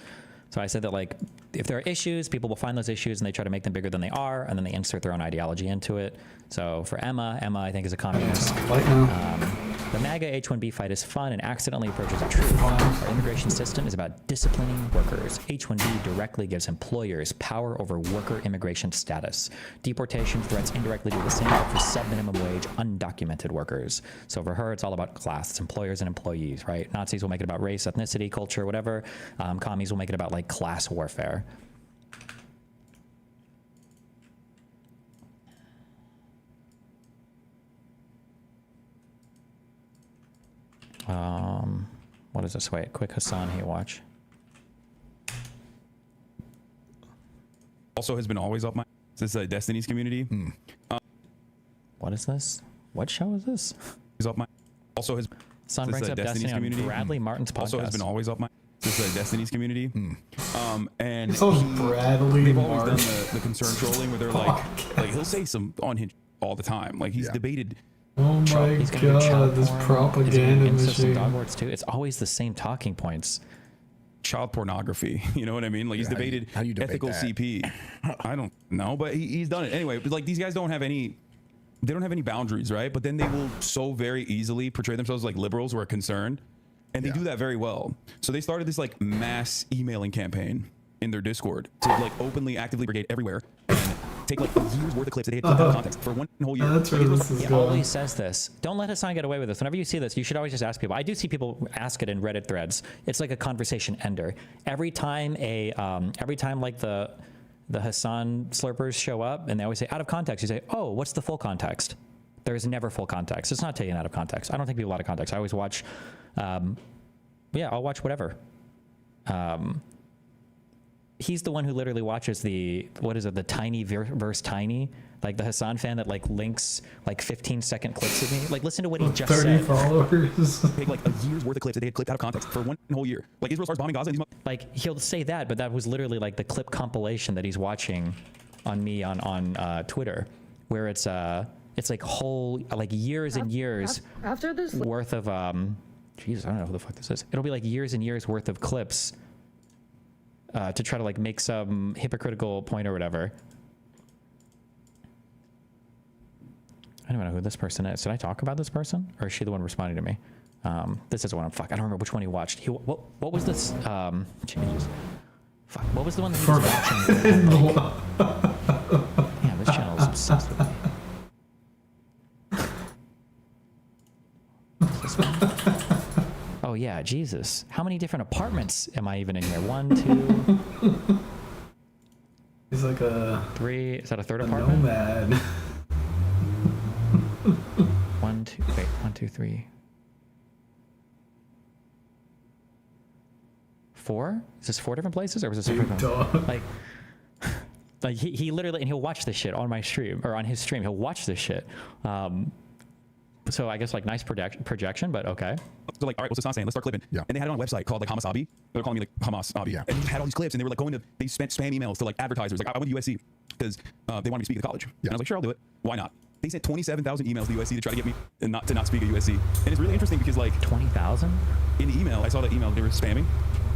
So I said that like if there are issues, people will find those issues and they try to make them bigger than they are, and then they insert their own ideology into it. So for Emma I think is a communist. Right now. The MAGA H-1B fight is fun and accidentally approaches the truth. Our immigration system is about disciplining workers. H-1B directly gives employers power over worker immigration status. Deportation threats indirectly do the same for sub-minimum wage undocumented workers. So for her, it's all about class. It's employers and employees, right? Nazis will make it about race, ethnicity, culture, whatever. Commies will make it about like class warfare. What is this? Wait, quick Hassan Hate Watch. Also has been always up my. This is Destiny's Community. What is this? What show is this? Is up my. Also has. Son brings up Destiny on Bradley Martin's podcast. Also has been always up my. This is Destiny's Community. And It's all Bradley they've always Martin. done the concern trolling where they're like he'll say some unhinged all the time. Like he's debated. Oh my He's gonna do god, child this porn. propaganda He's gonna do incest and machine. dog words too. It's always the same talking points. Child pornography, you know what I mean? Like he's debated how do you debate ethical that? CP. I don't know, but he's done it anyway. But like these guys don't have any boundaries, right? But then they will so very easily portray themselves like liberals who are concerned, and they do that very well. So they started this like mass emailing campaign in their Discord to like openly, actively brigade everywhere and take like a year's worth of clips that they had clipped out of context for one whole year. That's where this is He going. always says this. Don't let Hassan get away with this. Whenever you see this, you should always just ask people. I do see people ask it in Reddit threads. It's like a conversation ender. Every time like the Hassan slurpers show up and they always say out of context, you say, oh, what's the full context? There is never full context. It's not taken out of context. I don't think people out of context. I always watch, I'll watch whatever. He's the one who literally watches the tiny verse tiny, like the Hassan fan that like links like 15-second clips of me. Like listen to what he just 30 said. followers. Take like a year's worth of clips that they had clipped out of context for one whole year. Like Israel starts bombing Gaza. And these Like he'll say that, but that was literally like the clip compilation that he's watching on me on Twitter, where it's like whole like years and years After this, worth of Jesus, I don't know who the fuck this is. It'll be like years and years worth of clips to try to like make some hypocritical point or whatever. I don't even know who this person is. Did I talk about this person, or is she the one responding to me? This is the one I'm fuck. I don't remember which one he watched. What was this? Jesus. Fuck. What was the one that he was watching? Damn, this channel is obsessed with me. What's this one? Oh yeah, Jesus. How many different apartments am I even in here? 1, 2, He's like a 3. Is that a third apartment? nomad. 1, 2. Wait, 1, 2, 3. 4? Is this 4 different places, or was this a different Dog. like he literally, and he'll watch this shit on my stream or on his stream. He'll watch this shit. So I guess like nice projection, but okay. So like, all right, what's Hassan saying? Let's start clipping. Yeah. And they had it on a website called like Hamas Abi. They're calling me like Hamas Abi. Yeah. And they just had all these clips, and they were like they spent spam emails to like advertisers. Like I went to USC because they wanted me to speak at the college. Yeah. And I was like, sure, I'll do it. Why not? They sent 27,000 emails to USC to try to get me and not speak at USC. And it's really interesting because like 20,000? in the email, I saw that email they were spamming,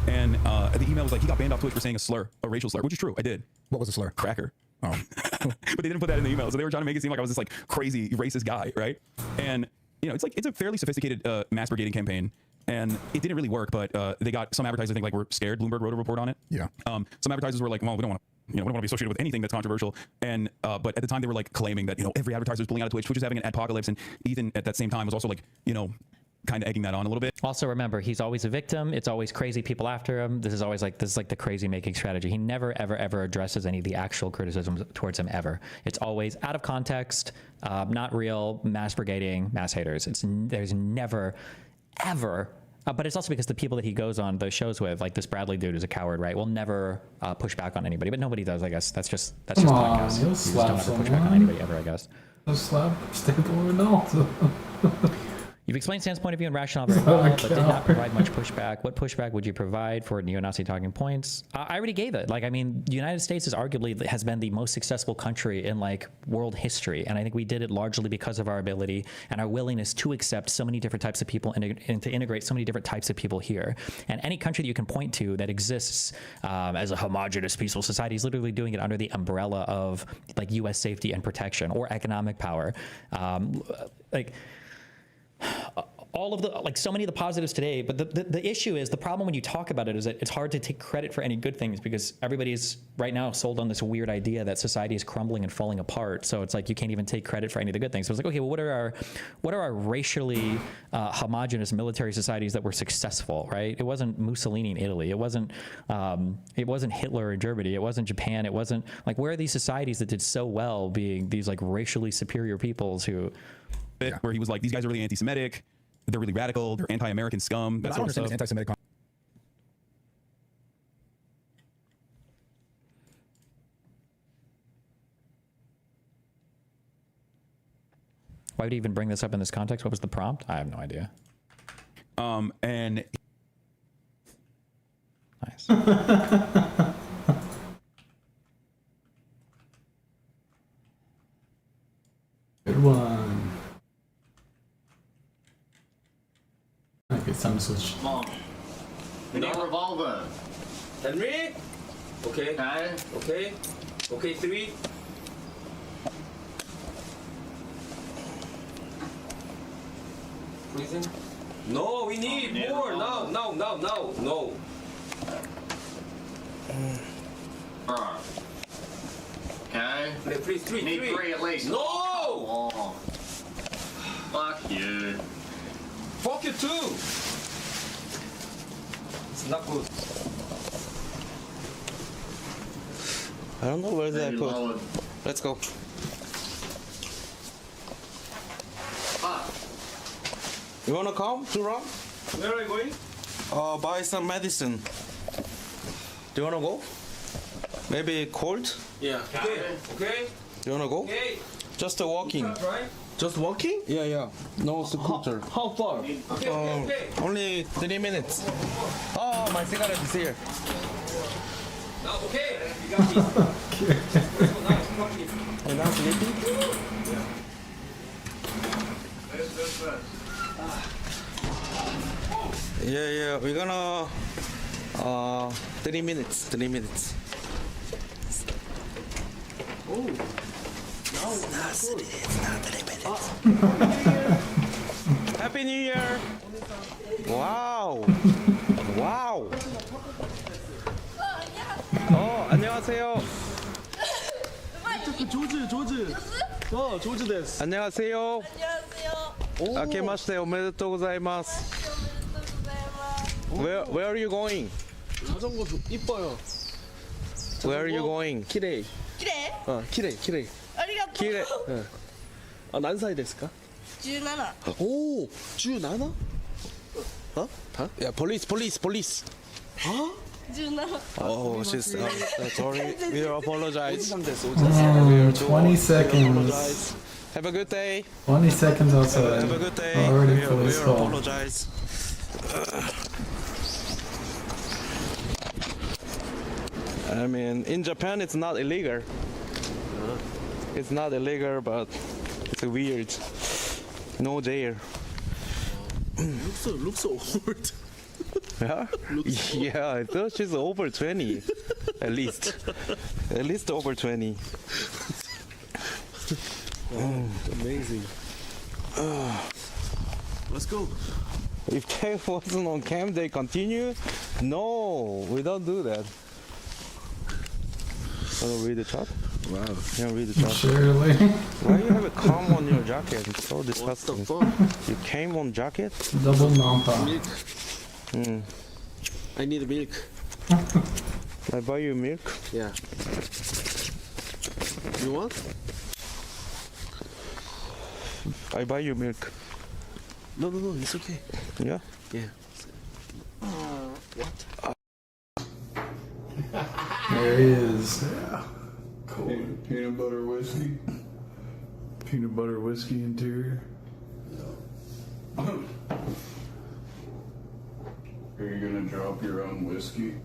and the email was like he got banned off Twitch for saying a racial slur, which is true. I did. What was the slur? Cracker. Oh. But they didn't put that in the email, so they were trying to make it seem like I was this like crazy racist guy, right? And you know, it's a fairly sophisticated mass brigading campaign, and it didn't really work. But they got some advertisers, I think, like were scared. Bloomberg wrote a report on it. Yeah. Some advertisers were like, well, we don't want to be associated with anything that's controversial. And but at the time they were like claiming that every advertiser is pulling out of Twitch. Twitch is having an apocalypse, and Ethan at that same time was also like kind of egging that on a little bit. Also remember, he's always a victim. It's always crazy people after him. This is like the crazy making strategy. He never ever addresses any of the actual criticisms towards him ever. It's always out of context, not real, mass brigading, mass haters. There's never ever. But it's also because the people that he goes on those shows with, like this Bradley dude, is a coward, right? Will never push back on anybody. But nobody does, I guess. That's just Come on, podcasts. you'll You just slap don't ever push back on someone. anybody ever, I guess. Just slap Stable Ronaldo. You've explained Stan's point of view and rationale very well, but did not provide much pushback. What pushback would you provide for neo-Nazi talking points? I already gave it. Like, I mean, the United States has been the most successful country in like world history, and I think we did it largely because of our ability and our willingness to accept so many different types of people and to integrate so many different types of people here. And any country that you can point to that exists as a homogenous, peaceful society is literally doing it under the umbrella of like U.S. safety and protection or economic power. All of the so many of the positives today, but the issue is, the problem when you talk about it is that it's hard to take credit for any good things because everybody's right now sold on this weird idea that society is crumbling and falling apart. So it's like you can't even take credit for any of the good things. So it's like, okay, well, what are our racially homogenous military societies that were successful, right? It wasn't Mussolini in Italy. It wasn't Hitler in Germany. It wasn't Japan. It wasn't like, where are these societies that did so well being these like racially superior peoples who? Where he was like, these guys are really anti-Semitic, they're really radical, they're anti-American scum. But I don't understand this anti-Semitic. Why would he even bring this up in this context? What was the prompt? I have no idea. And Nice. Good one. Okay, it's time to switch. Mom. No revolver. Henry? Okay. Okay. Okay. Okay, 3. Reason? No, we need more. No. Okay? Please, three, Need three at least. No! Oh. Fuck you. Fuck you too! It's not good. I don't know where that put. Reload. Let's go. Fuck. You wanna come to Ron? Where are you going? Buy some medicine. Do you wanna go? Maybe cold? Yeah. Okay. Okay. You wanna go? Okay. Just walking. Right? Just walking? Yeah, yeah. No scooter. How far? Okay. Okay. Only 3 minutes. Oh, my cigarette is here. Now, okay. You got this. Nice. Fuck it. You're not sleeping? Yeah, yeah. We're gonna 3 minutes. 3 minutes. Oh. No, it's not 3 minutes. Happy New Year! Wow! Wow! 안녕하세요. 조즈です. 안녕하세요. 안녕하세요. 明けましておめでとうございます. Where are you going? 자전거 이뻐요. Where are you going? 키레이. 키레? 키레이. 아리가또. 길에. 난사이 데스까? 17. 오, 17? Yeah, police. 17. Oh, she's sorry. We apologize. 20 seconds. Have a good day. 20 seconds outside. Have a good day. Already We police call. apologize. I mean, in Japan, it's not illegal. It's not illegal, but it's weird. No jail. looks old. Yeah? Yeah, I thought she's over 20. At least. At least over 20. Amazing. Let's go. If they wasn't on cam, they continue? No, we don't do that. Wanna read the chat? Wow. Can read the chat? Surely. Why you have a com on your jacket? It's so What the disgusting. fuck? You came on jacket? Double nampa. Milk. I need milk. I buy you milk? Yeah. You want? I buy you milk. No, it's okay. Yeah? Yeah. There he is. Peanut butter whiskey. Peanut butter whiskey interior. Are you gonna drop your own whiskey?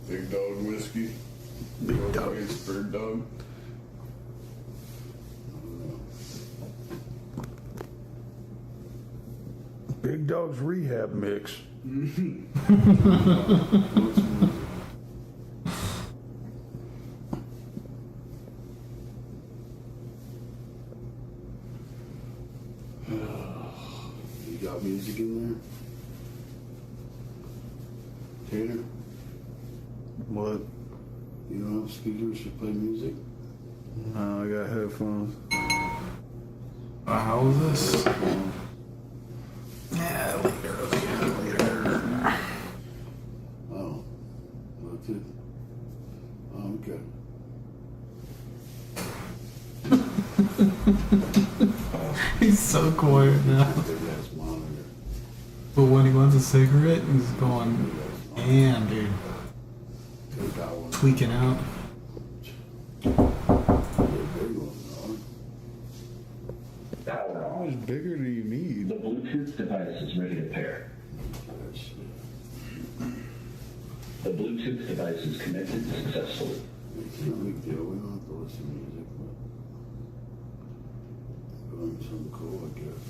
Big dog whiskey? Big dog. It's bird dog. Big Dog's rehab mix. You got music in there? Tanner? What? You don't have speakers to play music? No, I got headphones. How was this? Yeah, later. Oh. That's it. Oh, okay. He's so quiet now. Big ass monitor. But when he wants a cigarette, he's going, damn, dude. Take that one. Tweaking out. Big one, dog. How much bigger do you need? The Bluetooth device is ready to pair. The Bluetooth device is connected successfully. It's no big deal. We don't have to listen to music, but doing something cool, I guess.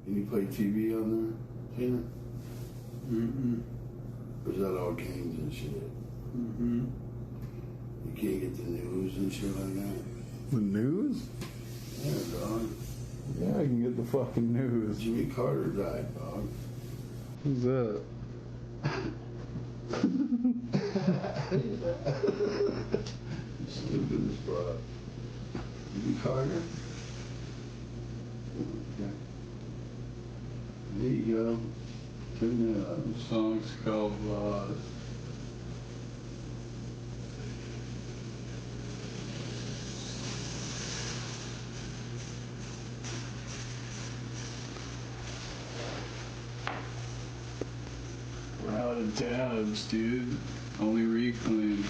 Can you play TV on there, Tina? Or is that all games and shit? You can't get the news and shit like that? The news? Yeah, dog. Yeah, I can get the fucking news. Jimmy Carter died, dog. Who's that? Stupid as fuck. Jimmy Carter? Okay. There you go. Turn that up. The song's called We're out of tabs, dude. Only reclaim.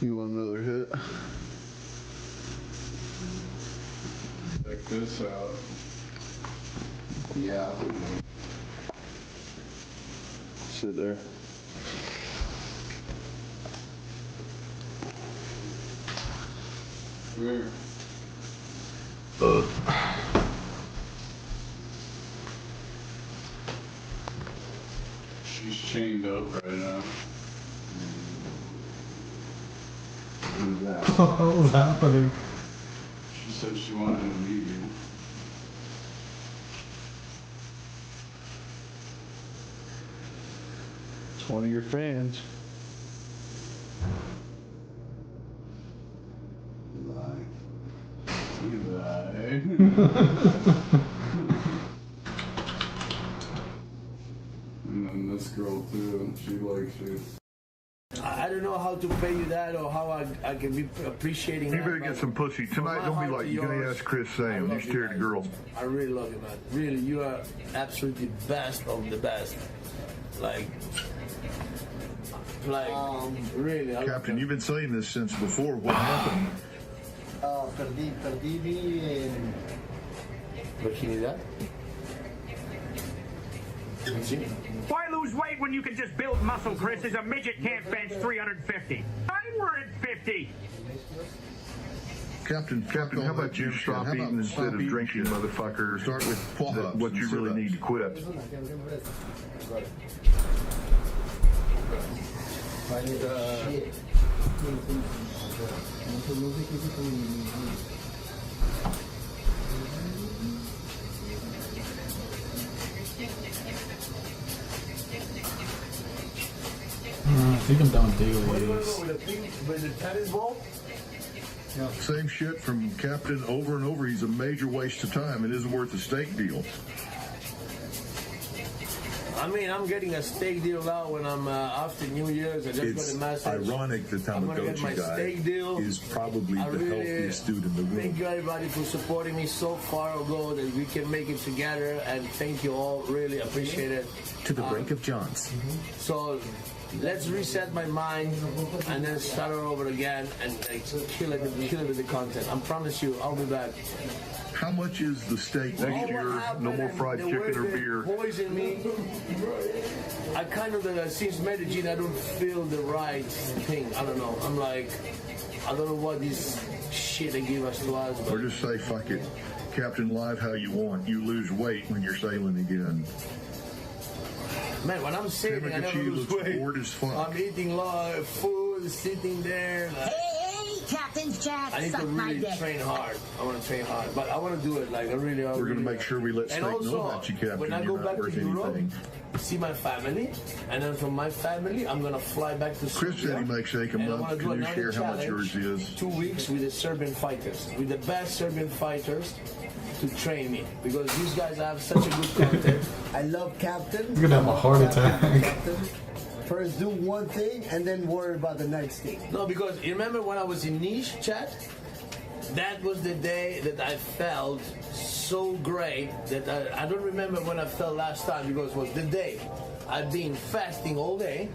You want another hit? Check this out. Yeah. Sit there. Where? She's chained up right now. Who's that? What was happening? She said she wanted to meet you. It's one of your fans. You lie. You lie. And then this girl too, she likes you. I don't know how to pay you that or how I can be appreciating You that. better get some pussy. Tonight, don't be like, you're going to ask Chris Sam. You scared the girls. I really love you, man. Really, you are absolutely best of the best. Like, really. Captain, you've been saying this since before. What happened? Perdí mi virginidad. Why lose weight when you can just build muscle, Chris? As a midget can't bench 350. I'm worth 50. Captain, how about you stop eating instead of drinking, motherfucker? Start with what you really need to quit. I think I'm down daily. With the tennis ball? Same shit from Captain over and over. He's a major waste of time. It isn't worth a steak deal. I mean, I'm getting a steak deal now when I'm after New Year's. I just got a message. Ironic that Tamagotchi guy is probably the healthiest dude in the room. Thank you everybody for supporting me so far ago that we can make it together, and thank you all. Really appreciate it. To the break of Johns. So let's reset my mind and then start it over again and kill it with the content. I promise you, I'll be back. How much is the steak next year? No more fried chicken or beer. Poison me. I kind of, since Medellin, I don't feel the right thing. I don't know. I'm like, I don't know what this shit they give us to us. Or just say, fuck it. Captain, live how you want. You lose weight when you're sailing again. Man, when I'm sailing, I never lose weight. Bored as fuck. I'm eating a lot of food, sitting there. Like, Captain's Jack, I need to really train hard. I want to train hard, but I want to do it like I really. We're going to make sure we let Steak know about you, Captain. When I go back to Europe, see my family, and then from my family, I'm going to fly back to Serbia. Chris said he makes steak a month. Can you share how much yours is? 2 weeks with the Serbian fighters, with the best Serbian fighters, to train me, because these guys have such a good content. I love Captain. You're gonna have a heart attack. First do one thing and then worry about the next thing. No, because you remember when I was in Niche, chat? That was the day that I felt so great that I don't remember when I felt last time, because it was the day I've been fasting all day,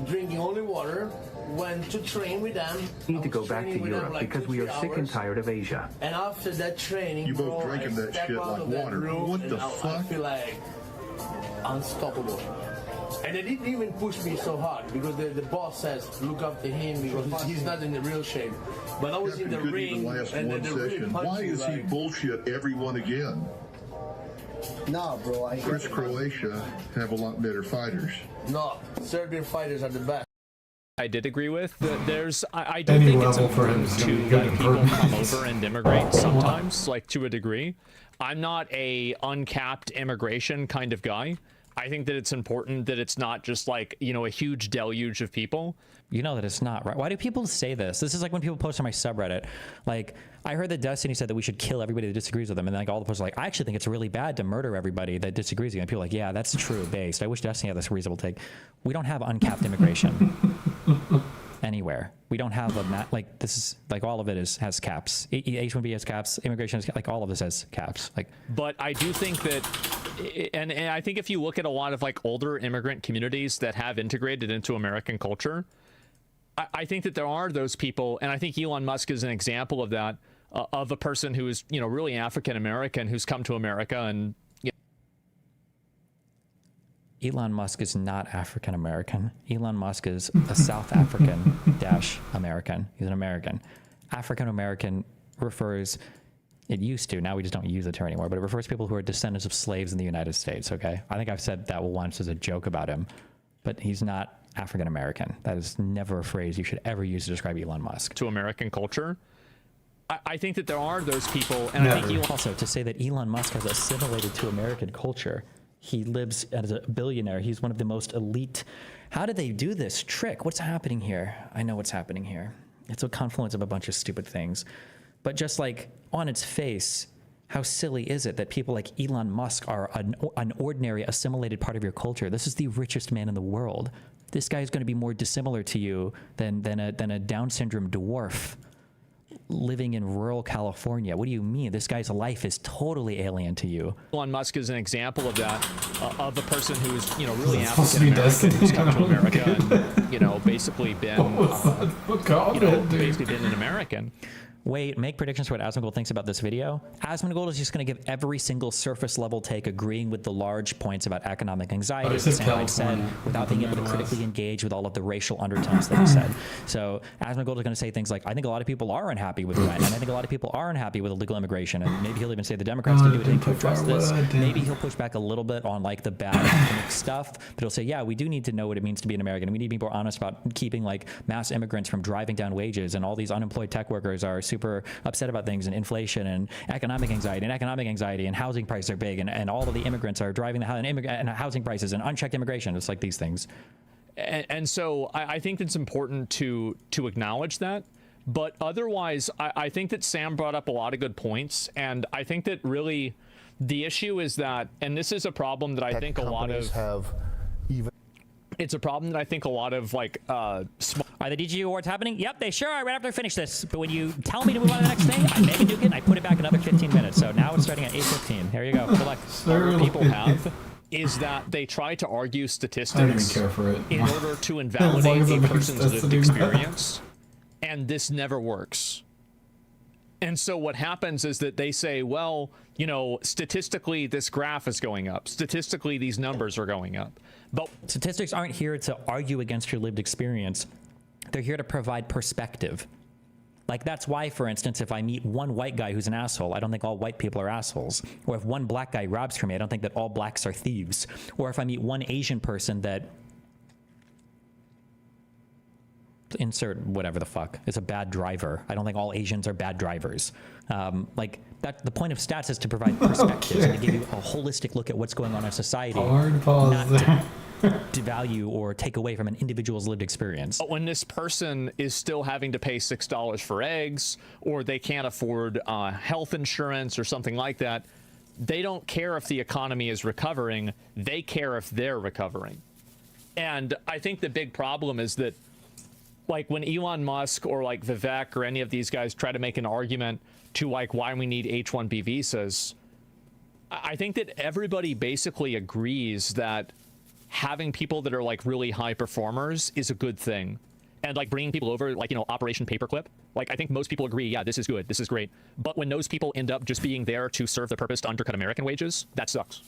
drinking only water, went to train with them. We need to go back to Europe because we are sick and tired of Asia. And after that training, You both bro, drinking I that step shit out like of that water. room What and the I fuck? feel like unstoppable. And they didn't even push me so hard because the boss says look up to him because he's not in the real shape. But I was in the Couldn't ring even last and one then they really session. punched Why you is he like, bullshit everyone again? No, bro. Chris Croatia have a lot better fighters. no, Serbian fighters are the best. I did agree with. I do Any think it's level for him important is gonna to be good let people come improvements. over and immigrate sometimes, like to a degree. I'm not a uncapped immigration kind of guy. I think that it's important that it's not just like, you know, a huge deluge of people. You know that it's not, right? Why do people say this? This is like when people post on my subreddit. Like, I heard that Destiny said that we should kill everybody that disagrees with them. And then like all the posts are like, I actually think it's really bad to murder everybody that disagrees with you. And people are like, yeah, that's true based. I wish Destiny had this reasonable take. We don't have uncapped immigration anywhere. We don't have a, like, this is, like, all of it has caps. H-1B has caps. Immigration has, like, all of this has caps. Like, But I do think that, and I think if you look at a lot of like older immigrant communities that have integrated into American culture, I think that there are those people, and I think Elon Musk is an example of that, of a person who is, you know, really African American who's come to America and. Elon Musk is not African American. Elon Musk is a South African American. He's an American. African American refers, it used to, now we just don't use the term anymore, but it refers to people who are descendants of slaves in the United States, okay? I think I've said that once as a joke about him, but he's not African American. That is never a phrase you should ever use to describe Elon Musk. To American culture. I think that there are those people, and I think Elon also, to say that Elon Musk has assimilated to American culture, he lives as a billionaire. He's one of the most elite. How did they do this trick? What's happening here? I know what's happening here. It's a confluence of a bunch of stupid things. But just like on its face, how silly is it that people like Elon Musk are an ordinary assimilated part of your culture? This is the richest man in the world. This guy is going to be more dissimilar to you than a Down syndrome dwarf living in rural California. What do you mean? This guy's life is totally alien to you. Elon Musk is an example of that, of a person who's, you know, really It's supposed to African be American who's Destiny. come to America and, you know, basically been, basically been an American. Wait, make predictions for what Asmongold thinks about this video. Asmongold is just going to give every single surface level take agreeing with the large points about economic anxiety, this is as Sam said, California. without being able to critically engage with all of the racial undertones that he said. So Asmongold is going to say things like, I think a lot of people are unhappy with rent, and I think a lot of people are unhappy with illegal immigration, and maybe he'll even say the Democrats can do anything to address this. Maybe he'll push back a little bit on like the bad economic stuff, but he'll say, yeah, we do need to know what it means to be an American. We need to be more honest about keeping like mass immigrants from driving down wages, and all these unemployed tech workers are super upset about things, and inflation and economic anxiety and housing prices are big, and all of the immigrants are driving the and housing prices and unchecked immigration. It's like these things. And so I think it's important to acknowledge that. But otherwise, I think that Sam brought up a lot of good points. And I think that really the issue is that, and this is a problem that I think a lot of have even. It's a problem that I think a lot of like Are the DGU awards happening? Yep, they sure are right after I finish this. But when you tell me to move on to the next thing, I Mega Nuke it and I put it back another 15 minutes. So now it's starting at 8:15. There you go. Good luck. What people have is that they try to argue statistics I don't even care for it. in order to As long invalidate as it a makes person's lived Destiny experience, and this never works. And so what happens is that they say, well, you know, statistically this graph is going up. Statistically these numbers are going up. But statistics aren't here to argue against your lived experience. They're here to provide perspective. Like, that's why, for instance, if I meet one white guy who's an asshole, I don't think all white people are assholes. Or if one black guy robs from me, I don't think that all blacks are thieves. Or if I meet one Asian person that insert whatever the fuck is a bad driver, I don't think all Asians are bad drivers. Like, that the point of stats is to provide perspectives and to give you a holistic look at what's going on in society, Hard pause not there. to devalue or take away from an individual's lived experience. But when this person is still having to pay $6 for eggs, or they can't afford health insurance or something like that, they don't care if the economy is recovering. They care if they're recovering. And I think the big problem is that, like, when Elon Musk or like Vivek or any of these guys try to make an argument to like why we need H-1B visas, I think that everybody basically agrees that having people that are like really high performers is a good thing. and like bringing people over, like, you know, Operation Paperclip. Like, I think most people agree, yeah, this is good, this is great. But when those people end up just being there to serve the purpose to undercut American wages, that sucks.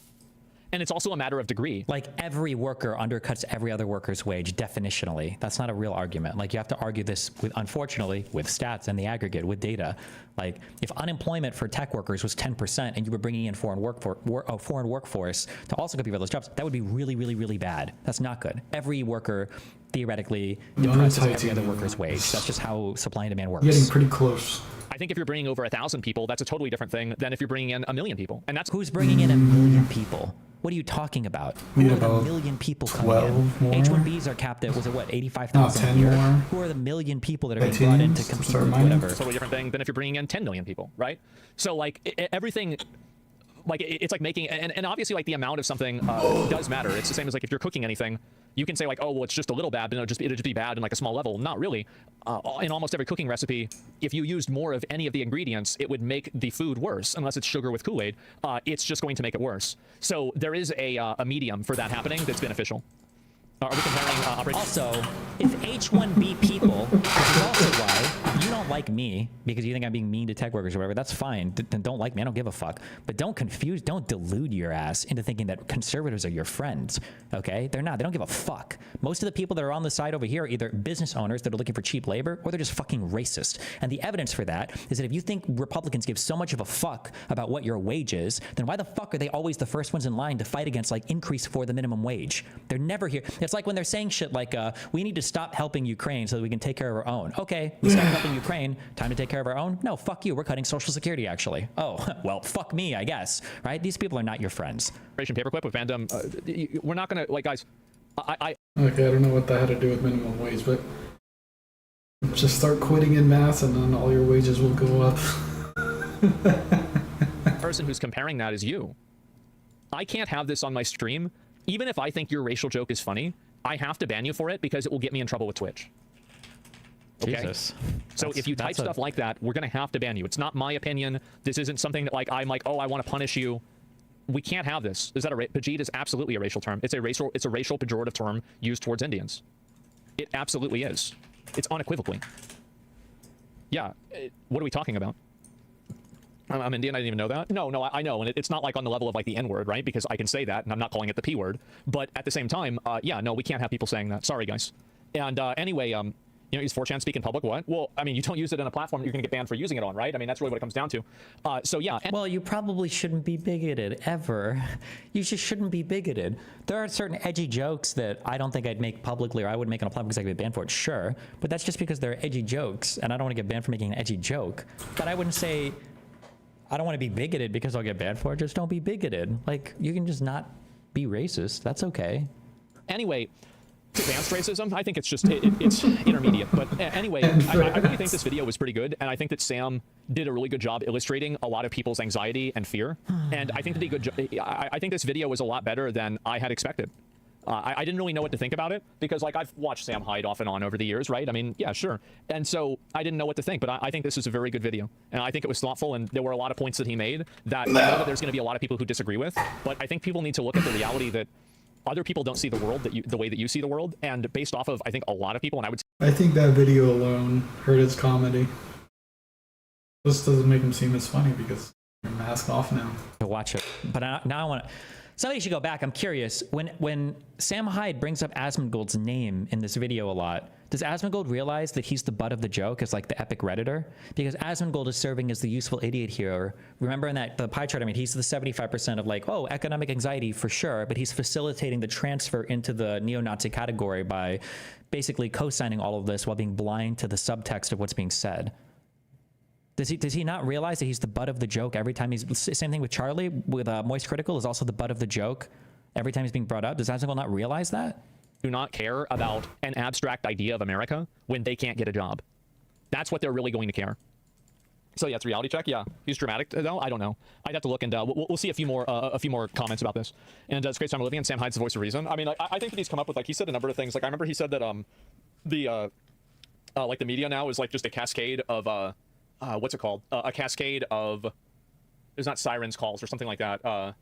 And it's also a matter of degree. Like, every worker undercuts every other worker's wage definitionally. That's not a real argument. Like, you have to argue this with, unfortunately, with stats and the aggregate, with data. Like, if unemployment for tech workers was 10% and you were bringing in foreign workforce to also compete for those jobs, that would be really, really, really bad. That's not good. Every worker theoretically depresses every other worker's wage. That's just how supply and demand works. Getting pretty close. I think if you're bringing over 1,000 people, that's a totally different thing than if you're bringing in 1 million people. And that's who's bringing in 1 million people. What are you talking about? Who are the 1 million people coming in? H-1Bs are capped at, was it what, 85,000 a year? More. Who are the 1 million people that are being brought in to compete with whatever? Totally different thing than if you're bringing in 10 million people, right? So like everything, like it's like making, and obviously like the amount of something does matter. It's the same as like if you're cooking anything, you can say like, oh, well, it's just a little bad, but it'll just be bad in like a small level. Not really. In almost every cooking recipe, if you used more of any of the ingredients, it would make the food worse, unless it's sugar with Kool-Aid. It's just going to make it worse. So there is a medium for that happening that's beneficial. Are we comparing Also, if H-1B people, which is also why you don't like me because you think I'm being mean to tech workers or whatever, that's fine. Then don't like me. I don't give a fuck. But don't delude your ass into thinking that conservatives are your friends, okay? They're not. They don't give a fuck. Most of the people that are on the side over here are either business owners that are looking for cheap labor or they're just fucking racist. And the evidence for that is that if you think Republicans give so much of a fuck about what your wage is, then why the fuck are they always the first ones in line to fight against like increase for the minimum wage? They're never here. It's like when they're saying shit like, we need to stop helping Ukraine so that we can take care of our own. Okay, we stop helping Ukraine, time to take care of our own? No, fuck you, we're cutting Social Security actually. Oh, well, fuck me, I guess, right? These people are not your friends. Operation Paperclip with Vandom, we're not gonna, like, guys, Okay, I don't know what that had to do with minimum wage, but just start quitting in mass and then all your wages will go up. The person who's comparing that is you. I can't have this on my stream. Even if I think your racial joke is funny, I have to ban you for it because it will get me in trouble with Twitch. Okay? Jesus. So if you type stuff like that, we're going to have to ban you. It's not my opinion. This isn't something that like I'm like, oh, I want to punish you. We can't have this. Is that a Pajit is absolutely a racial term. It's a racial pejorative term used towards Indians. It absolutely is. It's unequivocally. Yeah. What are we talking about? I'm Indian. I didn't even know that. No, I know, and it's not like on the level of like the N-word, right? Because I can say that, and I'm not calling it the P-word. But at the same time, yeah, no, we can't have people saying that. Sorry, guys. And anyway, you know, use 4chan speak in public. What? Well, I mean, you don't use it in a platform that you're going to get banned for using it on, right? I mean, that's really what it comes down to. So yeah. Well, you probably shouldn't be bigoted ever. You just shouldn't be bigoted. There are certain edgy jokes that I don't think I'd make publicly, or I would make on a platform because I could get banned for it. Sure, but that's just because they're edgy jokes, and I don't want to get banned for making an edgy joke. But I wouldn't say I don't want to be bigoted because I'll get banned for it. Just don't be bigoted. Like, you can just not be racist. That's okay. Anyway, advanced racism, I think it's just, it's intermediate. But anyway, I really think this video was pretty good. And I think that Sam did a really good job illustrating a lot of people's anxiety and fear. And I think that I think this video was a lot better than I had expected. I didn't really know what to think about it because, like, I've watched Sam Hyde off and on over the years, right? I mean, yeah, sure. And so I didn't know what to think, but I think this is a very good video. And I think it was thoughtful, and there were a lot of points that he made that I know that there's going to be a lot of people who disagree with, but I think people need to look at the reality that other people don't see the world the way that you see the world. And based off of, I think, a lot of people, and I think that video alone hurt his comedy. This doesn't make him seem as funny because you're masked off now. To watch it. But now I want to... Somebody should go back. I'm curious. When Sam Hyde brings up Asmongold's name in this video a lot, does Asmongold realize that he's the butt of the joke as like the epic Redditor? Because Asmongold is serving as the useful idiot here. Remember in the pie chart, I mean, he's the 75% of like, oh, economic anxiety for sure, but he's facilitating the transfer into the neo-Nazi category by basically co-signing all of this while being blind to the subtext of what's being said. Does he not realize that he's the butt of the joke every time he's... Same thing with Charlie, with Moist Critical is also the butt of the joke every time he's being brought up. Does Asmongold not realize that? Do not care about an abstract idea of America when they can't get a job. That's what they're really going to care. So yeah, it's reality check. Yeah, he's dramatic though. I don't know. I'd have to look, and we'll see a few more comments about this. And it's great time living. And Sam Hyde's the voice of reason. I mean, I think that he's come up with, like, he said a number of things. Like, I remember he said that like the media now is like just a cascade of what's it called? A cascade of, there's not sirens calls or something like that.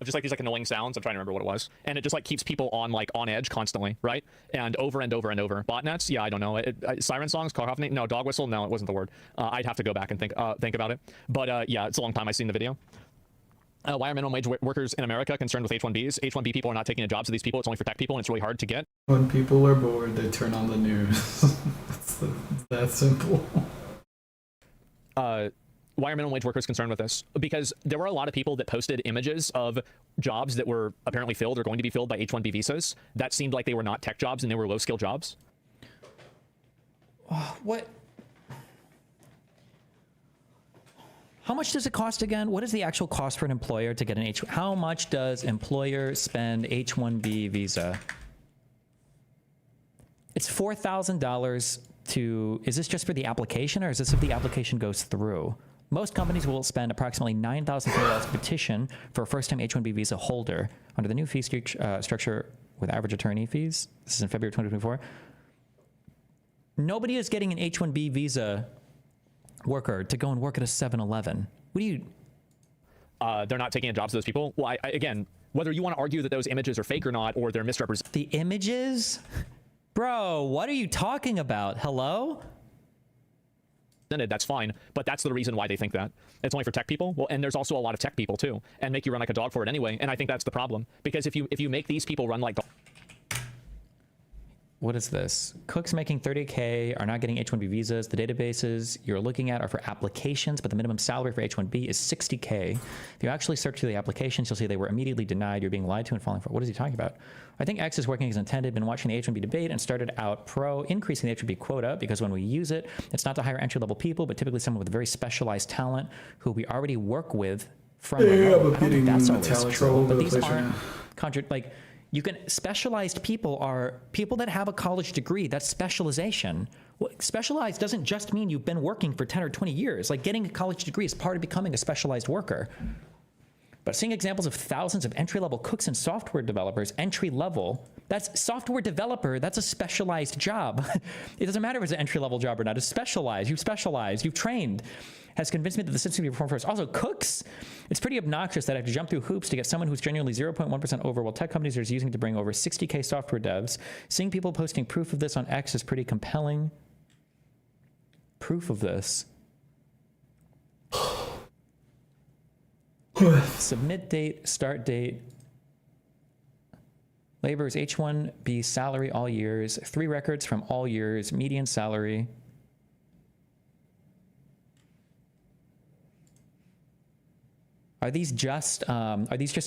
just like these like annoying sounds. I'm trying to remember what it was, and it just like keeps people on edge constantly, right? And over and over and over. Botnets, yeah, I don't know. Siren songs, cacophony, no. Dog whistle, no, it wasn't the word. I'd have to go back and think about it. But yeah, it's a long time I've seen the video. Why are minimum wage workers in America concerned with H-1Bs? H-1B people are not taking the jobs of these people. It's only for tech people, and it's really hard to get. When people are bored, they turn on the news. It's that simple. Why are minimum wage workers concerned with this? Because there were a lot of people that posted images of jobs that were apparently filled or going to be filled by H-1B visas that seemed like they were not tech jobs and they were low-skill jobs. What? How much does it cost again? What is the actual cost for an employer to get an How much does employer spend H-1B visa? It's $4,000 to, is this just for the application or is this if the application goes through? Most companies will spend approximately $9,000 to petition for a first-time H-1B visa holder under the new fee structure with average attorney fees. This is in February 2024. Nobody is getting an H-1B visa worker to go and work at a 7-Eleven. What do you... They're not taking jobs of those people. Well, again, whether you want to argue that those images are fake or not, or they're misrepresented. The images? Bro, what are you talking about? Hello? That's fine, but that's the reason why they think that. It's only for tech people. Well, and there's also a lot of tech people too, and make you run like a dog for it anyway. And I think that's the problem, because if you make these people run like What is this? Cooks making 30K are not getting H-1B visas. The databases you're looking at are for applications, but the minimum salary for H-1B is 60K. If you actually search through the applications, you'll see they were immediately denied. You're being lied to and falling for. What is he talking about? I think X is working as intended. Been watching the H-1B debate and started out pro increasing the H-1B quota because when we use it, it's not to hire entry-level people, but typically someone with very specialized talent who we already work with from remote. I don't think that's always true, but these aren't you can, specialized people are people that have a college degree. That's specialization. Well, specialized doesn't just mean you've been working for 10 or 20 years. Like getting a college degree is part of becoming a specialized worker. But seeing examples of thousands of entry-level cooks and software developers, entry-level, that's software developer, that's a specialized job. It doesn't matter if it's an entry-level job or not, it's specialized, you've trained, has convinced me that the system can be performed first. Also, cooks, it's pretty obnoxious that I have to jump through hoops to get someone who's genuinely 0.1% over, while tech companies are using it to bring over 60K software devs. Seeing people posting proof of this on X is pretty compelling. Proof of this. Submit date, start date. Labor's H-1B salary all years. 3 records from all years. Median salary. Are these just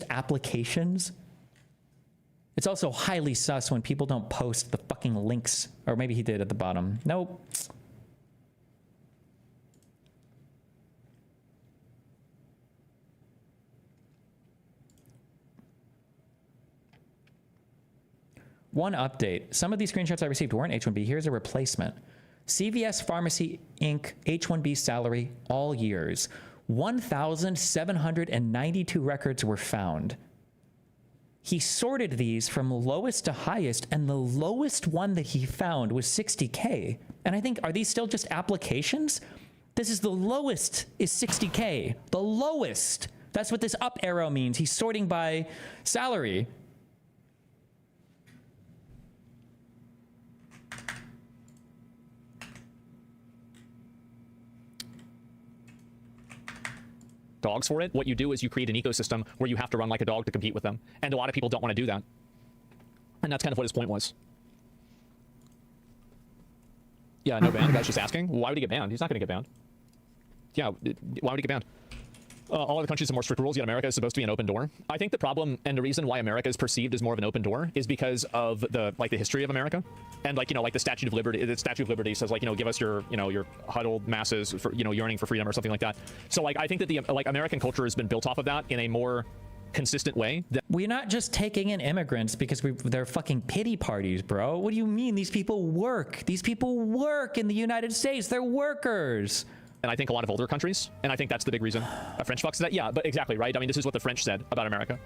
applications? It's also highly sus when people don't post the fucking links, or maybe he did at the bottom. Nope. One update. Some of these screenshots I received weren't H-1B. Here's a replacement. CVS Pharmacy Inc. H-1B salary all years. 1,792 records were found. He sorted these from lowest to highest, and the lowest one that he found was 60K. And I think, are these still just applications? This is the lowest is 60K. The lowest. That's what this up arrow means. He's sorting by salary. Dogs for it. What you do is you create an ecosystem where you have to run like a dog to compete with them. And a lot of people don't want to do that. And that's kind of what his point was. Yeah, no ban. The guy's just asking. Why would he get banned? He's not going to get banned. Yeah, why would he get banned? All other countries have more strict rules, yet America is supposed to be an open door. I think the problem and the reason why America is perceived as more of an open door is because of the history of America, and the Statue of Liberty. The Statue of Liberty says give us your your huddled masses for yearning for freedom or something like that. So I think that the American culture has been built off of that in a more consistent way. We're not just taking in immigrants because they're fucking pity parties, bro. What do you mean? These people work. These people work in the United States. They're workers. And I think a lot of older countries, and I think that's the big reason. French fucks that, yeah, but exactly, right? I mean, this is what the French said about America.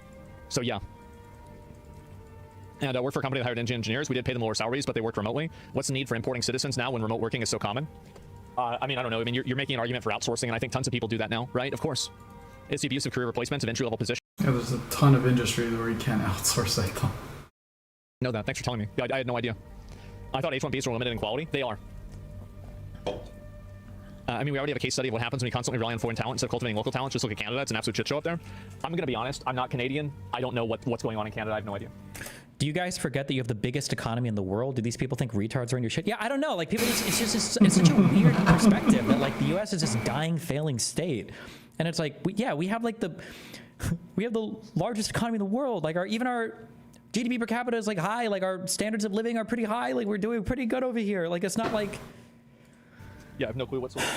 So yeah. And I worked for a company that hired engineers. We did pay them lower salaries, but they worked remotely. What's the need for importing citizens now when remote working is so common? I mean, I don't know. I mean, you're making an argument for outsourcing, and I think tons of people do that now, right? Of course. It's the abuse of career replacements of entry-level positions. Yeah, there's a ton of industries where you can't outsource that though. Know that. Thanks for telling me. I had no idea. I thought H-1Bs were limited in quality. They are. I mean, we already have a case study of what happens when you constantly rely on foreign talent instead of cultivating local talent. Just look at Canada. It's an absolute shit show up there. I'm going to be honest. I'm not Canadian. I don't know what's going on in Canada. I have no idea. Do you guys forget that you have the biggest economy in the world? Do these people think retards are in your shit? Yeah, I don't know. Like, people just, it's such a weird perspective that, like, the U.S. is this dying, failing state. And it's like, we have, like, we have the largest economy in the world. Like, even our GDP per capita is, like, high. Like, our standards of living are pretty high. Like, we're doing pretty good over here. Like, it's not like... Yeah, I have no clue whatsoever.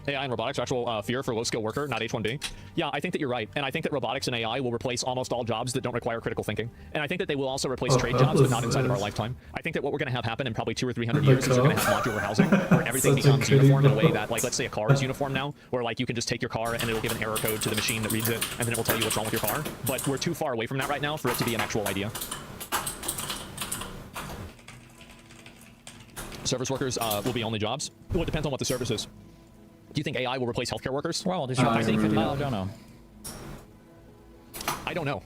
AI and robotics are actual fear for low-skill worker, not H-1B. Yeah, I think that you're right. And I think that robotics and AI will replace almost all jobs that don't require critical thinking. And I think that they will also replace trade jobs, but not inside of our lifetime. I think that what we're going to have happen in probably 200 or 300 years is we're going to have modular housing, where everything becomes uniform in a way that, like, let's say a car is uniform now, where, like, you can just take your car and it'll give an error code to the machine that reads it, and then it will tell you what's wrong with your car. But we're too far away from that right now for it to be an actual idea. Service workers will be only jobs. Well, it depends on what the service is. Do you think AI will replace healthcare workers? Well, I think I don't know. I don't know.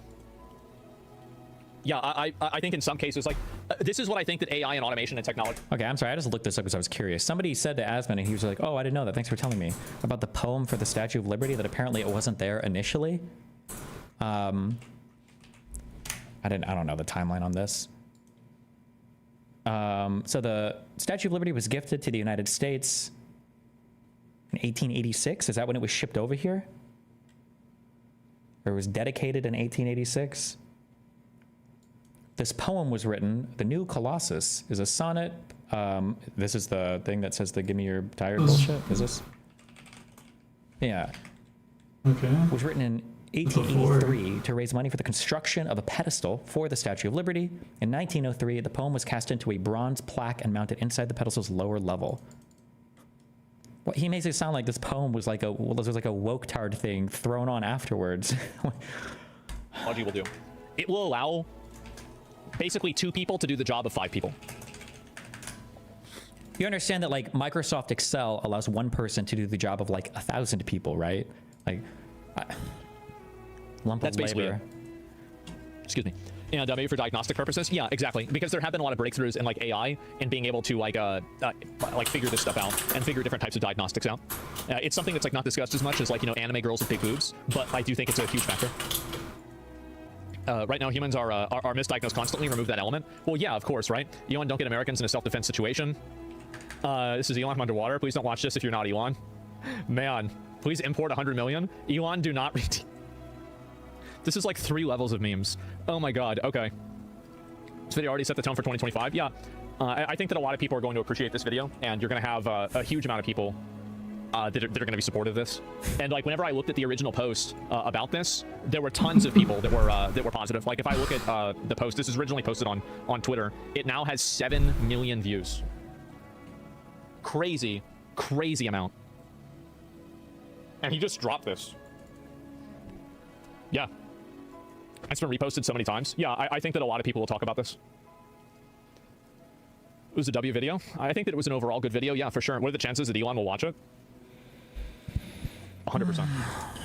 Yeah, I think in some cases, like, this is what I think that AI and automation and technology... Okay, I'm sorry. I just looked this up because I was curious. Somebody said to Asmund, and he was like, oh, I didn't know that. Thanks for telling me. About the poem for the Statue of Liberty, that apparently it wasn't there initially. I don't know the timeline on this. So the Statue of Liberty was gifted to the United States in 1886. Is that when it was shipped over here? Or it was dedicated in 1886? This poem was written, The New Colossus, is a sonnet. This is the thing that says the give me your tired bullshit. Is this? Yeah. Okay. It was written in 1883 to raise money for the construction of a pedestal for the Statue of Liberty. In 1903, the poem was cast into a bronze plaque and mounted inside the pedestal's lower level. Well, he makes it sound like this poem was like a woke-tard thing thrown on afterwards. Technology will do. It will allow basically 2 people to do the job of 5 people. You understand that, like, Microsoft Excel allows 1 person to do the job of, like, 1,000 people, right? Like, lump of labor. Excuse me. And maybe for diagnostic purposes, yeah, exactly. Because there have been a lot of breakthroughs in, like, AI and being able to, like figure this stuff out and figure different types of diagnostics out. It's something that's, like, not discussed as much as, like, you know, anime girls with big boobs, but I do think it's a huge factor. Right now, humans are misdiagnosed constantly. Remove that element. Well, yeah, of course, right? Elon, don't get Americans in a self-defense situation. This is Elon from underwater. Please don't watch this if you're not Elon. Man, please import 100 million. Elon, do not read. This is like 3 levels of memes. Oh my god, okay. This video already set the tone for 2025. Yeah, I think that a lot of people are going to appreciate this video, and you're going to have a huge amount of people that are going to be supportive of this. And, like, whenever I looked at the original post about this, there were tons of people that were positive. Like, if I look at the post, this is originally posted on Twitter, it now has 7 million views. Crazy amount. And he just dropped this. Yeah. It's been reposted so many times. Yeah, I think that a lot of people will talk about this. It was a W video. I think that it was an overall good video. Yeah, for sure. What are the chances that Elon will watch it? 100%.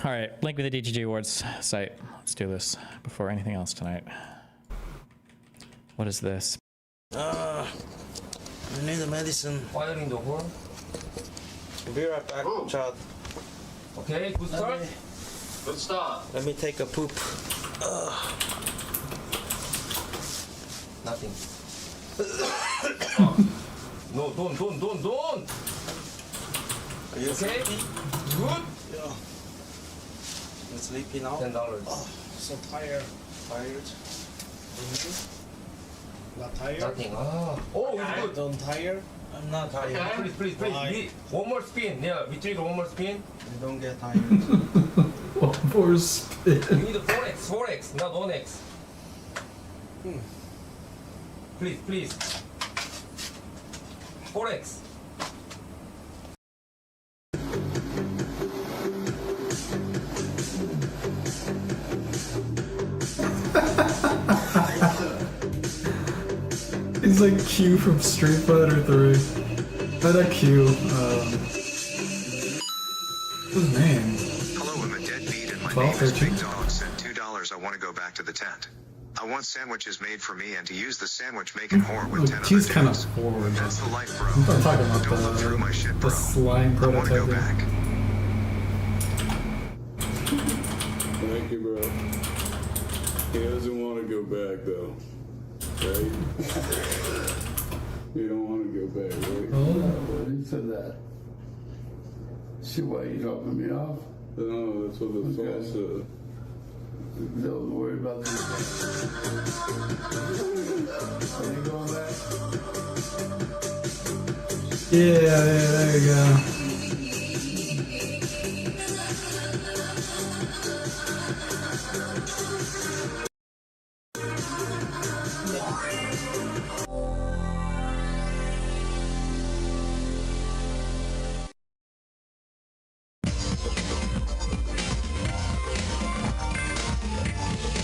All right, link with the DGG Awards site. Let's do this before anything else tonight. What is this? I need the medicine. Fire in the hole. Be right back, Chad. Okay, good start. Good start. Let me take a poop. Nothing. No, don't. Are you okay? Sleepy? Good? Yeah. I'm sleepy now. $10. Oh, so tired. Tired? Not tired? Nothing. Oh, it's good. Don't tired? I'm not tired. Okay. Please. One more spin. Yeah, we trigger one more spin. You don't get tired. One more spin. You need a 4x, not 1x. Please. 4x. He's like Q from Street Fighter 3. Not that Q. What's his name? 12, 13. Dog said $2. I want to go back to the tent. I want sandwiches made for me and to use the sandwich making whore with 10 He's other kind of dudes. forward. That's the life, bro. I'm not talking about Don't look through my shit, the bro. slime I want to go prototype. back. Thank you, bro. He doesn't want to go back, though. Right? You don't want to go back, right? Oh, he said that. See why you dropping me off? No, that's what the song said. Don't worry about this. Are you going back? Yeah, there you go.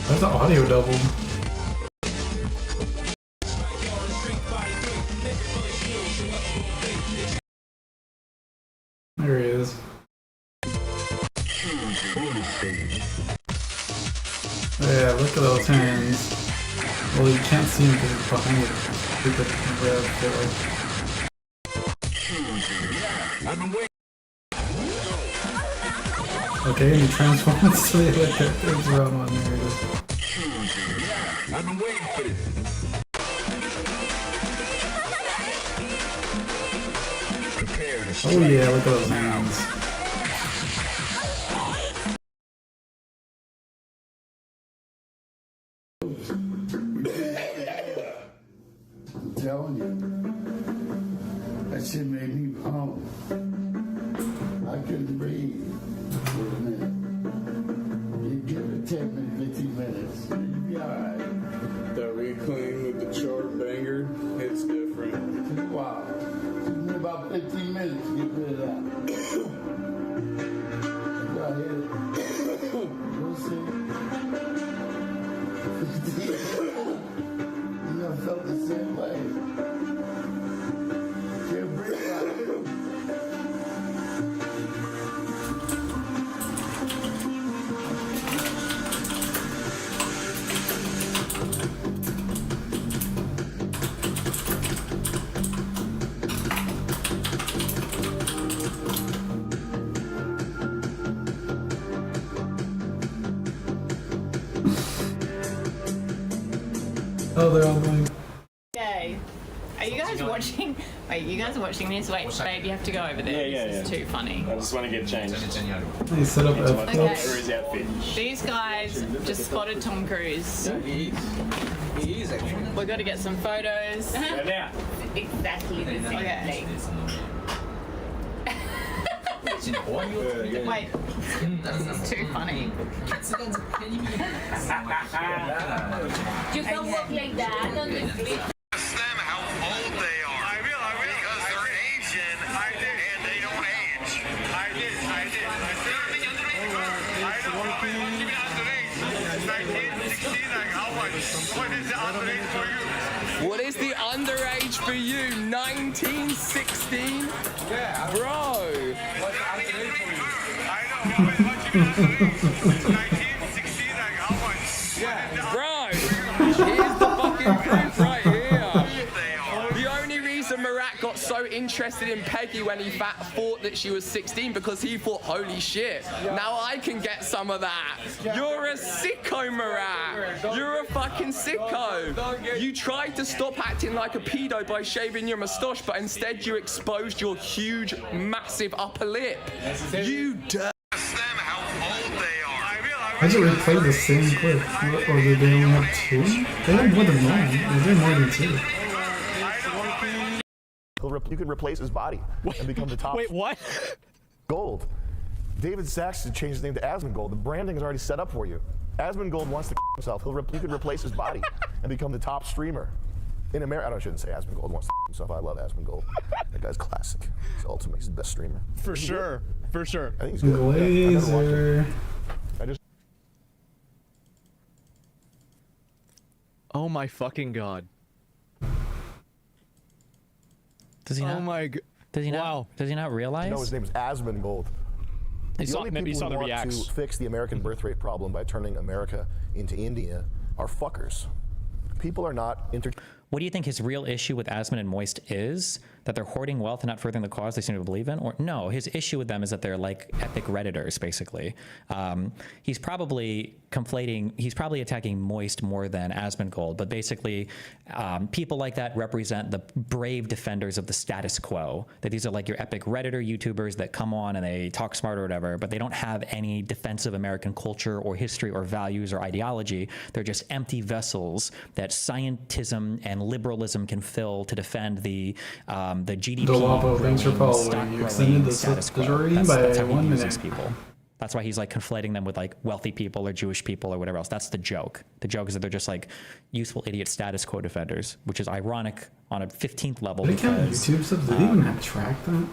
That's the audio doubled. There he is. Yeah, look at those hands. Well, you can't see him because he's behind the stupid red pillar. Okay, and he transforms to the other characters around on there. I've been waiting for this. Oh yeah, look at those hands. I'm telling you. That shit made me pump. I couldn't breathe for a minute. You give it 10 minutes, 15 minutes. You'll be alright. That reclaim with the chart banger, it's different. Wow. Took me about 15 minutes to get rid of that. I hit it. You'll see. You know, I felt the same way. Can't breathe out. Oh, they're all going. Okay. Are you guys watching? Wait, you guys are watching this? Wait, babe, you have to go over there. This is too funny. I just want to get changed. They set up F Okay. Cruise outfit. These guys just spotted Tom Cruise. He is actually. We've got to get some photos. Now. Exactly the same okay. Wait, this is too funny. You can walk like that on the street. What is the underage for you? 1916? Yeah. Bro. Bro, here's the fucking proof right here. The only reason Marat got so interested in Peggy when he thought that she was 16 because he thought, holy shit, now I can get some of that. You're a sicko, Marat. You're a fucking sicko. You tried to stop acting like a pedo by shaving your moustache, but instead you exposed your huge, massive upper lip. You dirt. Why did it replay the same clip? Or did they only have two? They had more than one. They did more than two. You could replace his body and become the top. Wait, what? Gold. David Sachs changed his name to Asmongold. The branding is already set up for you. Asmongold wants to himself. You could replace his body and become the top streamer in America. I shouldn't say Asmongold wants to himself. I love Asmongold. That guy's classic. He's ultimate. He's the best streamer. For sure. For sure. I think he's good. Glazer. I just. Oh my fucking god. Does he not? Oh my god. Does he not? Wow. Does he not realize? No, his name is Asmongold. The only people who want reacts. to fix the American birth rate problem by turning America into India are fuckers. People are not What do you think his real issue with Asmund and Moist is? That they're hoarding wealth and not furthering the cause they seem to believe in? Or no, his issue with them is that they're like epic Redditors, basically. He's probably attacking Moist more than Asmongold, but basically people like that represent the brave defenders of the status quo. That these are like your epic Redditor YouTubers that come on and they talk smart or whatever, but they don't have any defensive American culture or history or values or ideology. They're just empty vessels that scientism and liberalism can fill to defend the GDP. Dolapo, thanks for following. You extended the stream by that's how he 1 uses minute. people. That's why he's like conflating them with like wealthy people or Jewish people or whatever else. That's the joke. The joke is that they're just like useful idiot status quo defenders, which is ironic on a 15th level. Did they count because, YouTube subs? Did they even have track that?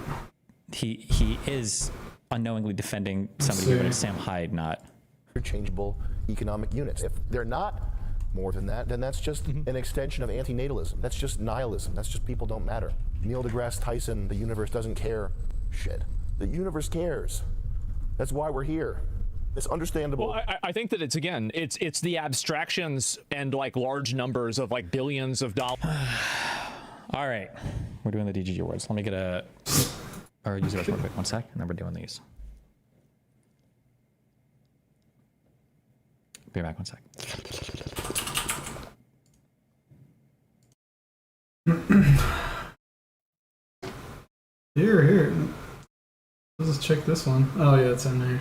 He is unknowingly defending somebody, but it's Sam Hyde, not interchangeable economic units. If they're not more than that, then that's just an extension of antinatalism. That's just nihilism. That's just people don't matter. Neil deGrasse Tyson, the universe doesn't care. Shit. The universe cares. That's why we're here. It's understandable. Well, I think that it's the abstractions and like large numbers of like billions of dollars. All right, we're doing the DGG awards. Let me get or use it real quick. 1 sec, and then we're doing these. Be back 1 sec. Here. Let's just check this one. Oh yeah, it's in there.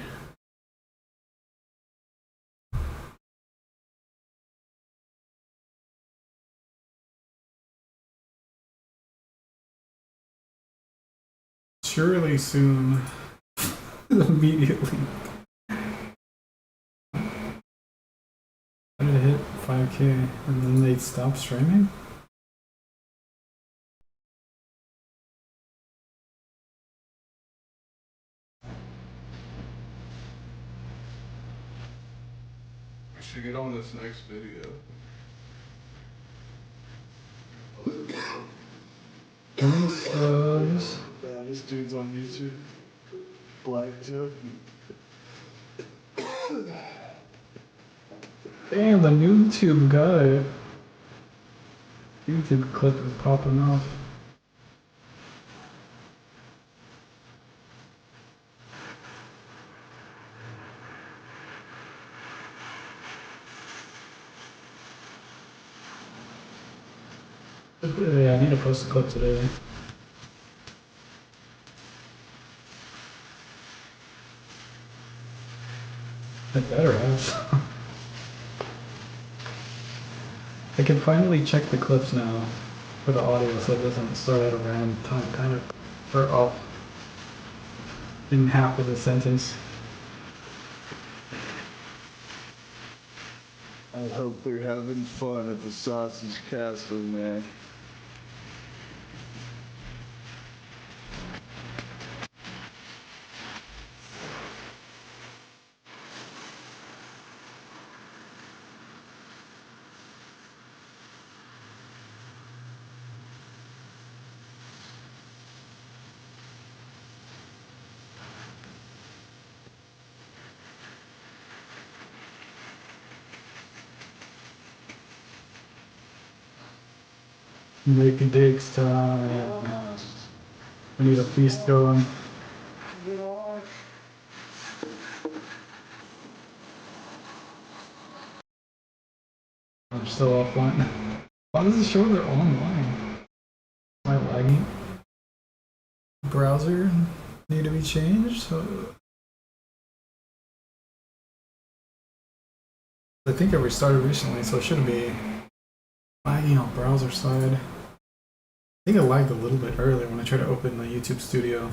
Surely soon. Immediately. How did it hit 5K and then they'd stop streaming? I should get on this next video. Yeah, this dude's on YouTube. Black Joe. Damn, the YouTube guy. YouTube clip is popping off. Yeah, I need to post a clip today. I better have. I can finally check the clips now for the audio so it doesn't start at a random time, kind of, or off in half of the sentence. I hope they're having fun at the Sausage Castle, man. Make it takes time. We need a feast going. I'm still offline. Why does it show they're online? Am I lagging? Browser need to be changed? I think I restarted recently, so it shouldn't be lagging on browser side. I think it lagged a little bit earlier when I tried to open the YouTube Studio.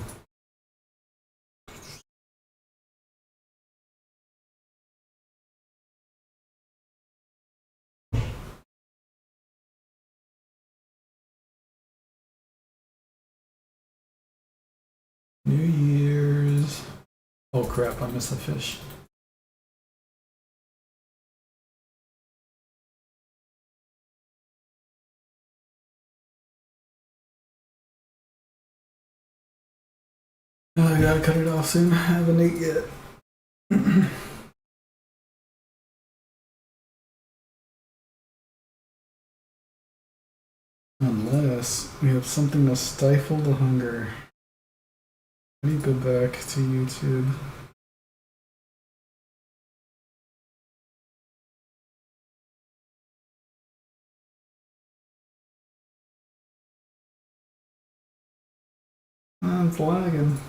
New Year's. Oh crap, I missed the fish. I gotta cut it off soon. I haven't ate yet. Unless we have something to stifle the hunger. Let me go back to YouTube. Oh, it's lagging.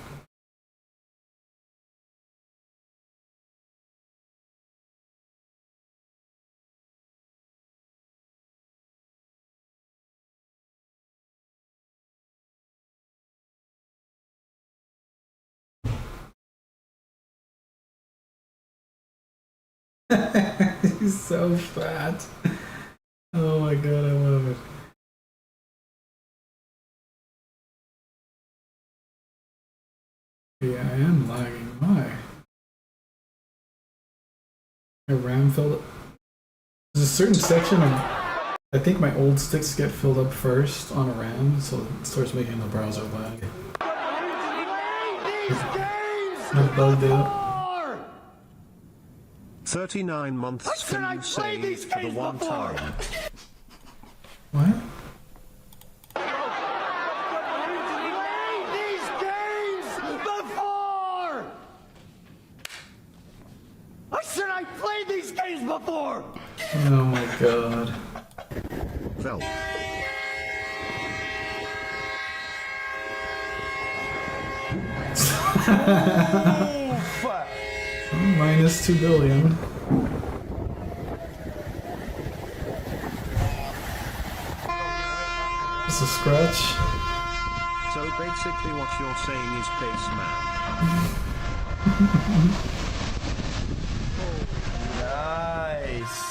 He's so fat. Oh my god, I love it. Yeah, I am lagging. Why? My RAM filled up. There's a certain section of. I think my old sticks get filled up first on a RAM, so it starts making the browser lag. Not bugged out. 39 months can you say it for the one time? What? I said I played these games before! Oh my god. Vel. Minus 2 billion. It's a scratch. So basically what you're saying is base man. Nice.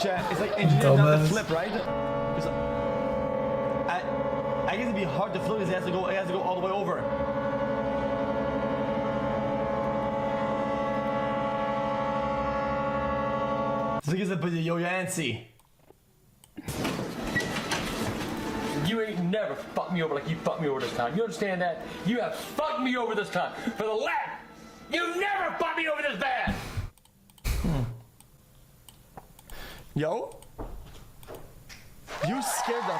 Chat, it's like engineering not to flip, right? I guess it'd be hard to flip because it has to go all the way over. So I guess I put the yo Yancy. You ain't never fucked me over like you fucked me over this time. You understand that? You have fucked me over this time. For the last, you never fucked me over this bad. Yo, you scared the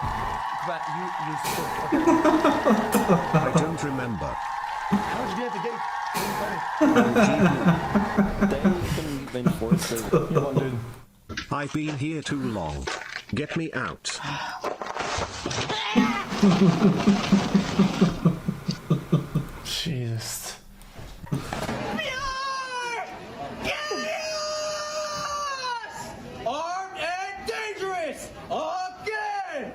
you scared. I don't remember. How did you have to get it? I've been here too long. Get me out. Jesus. Armed and dangerous! Again!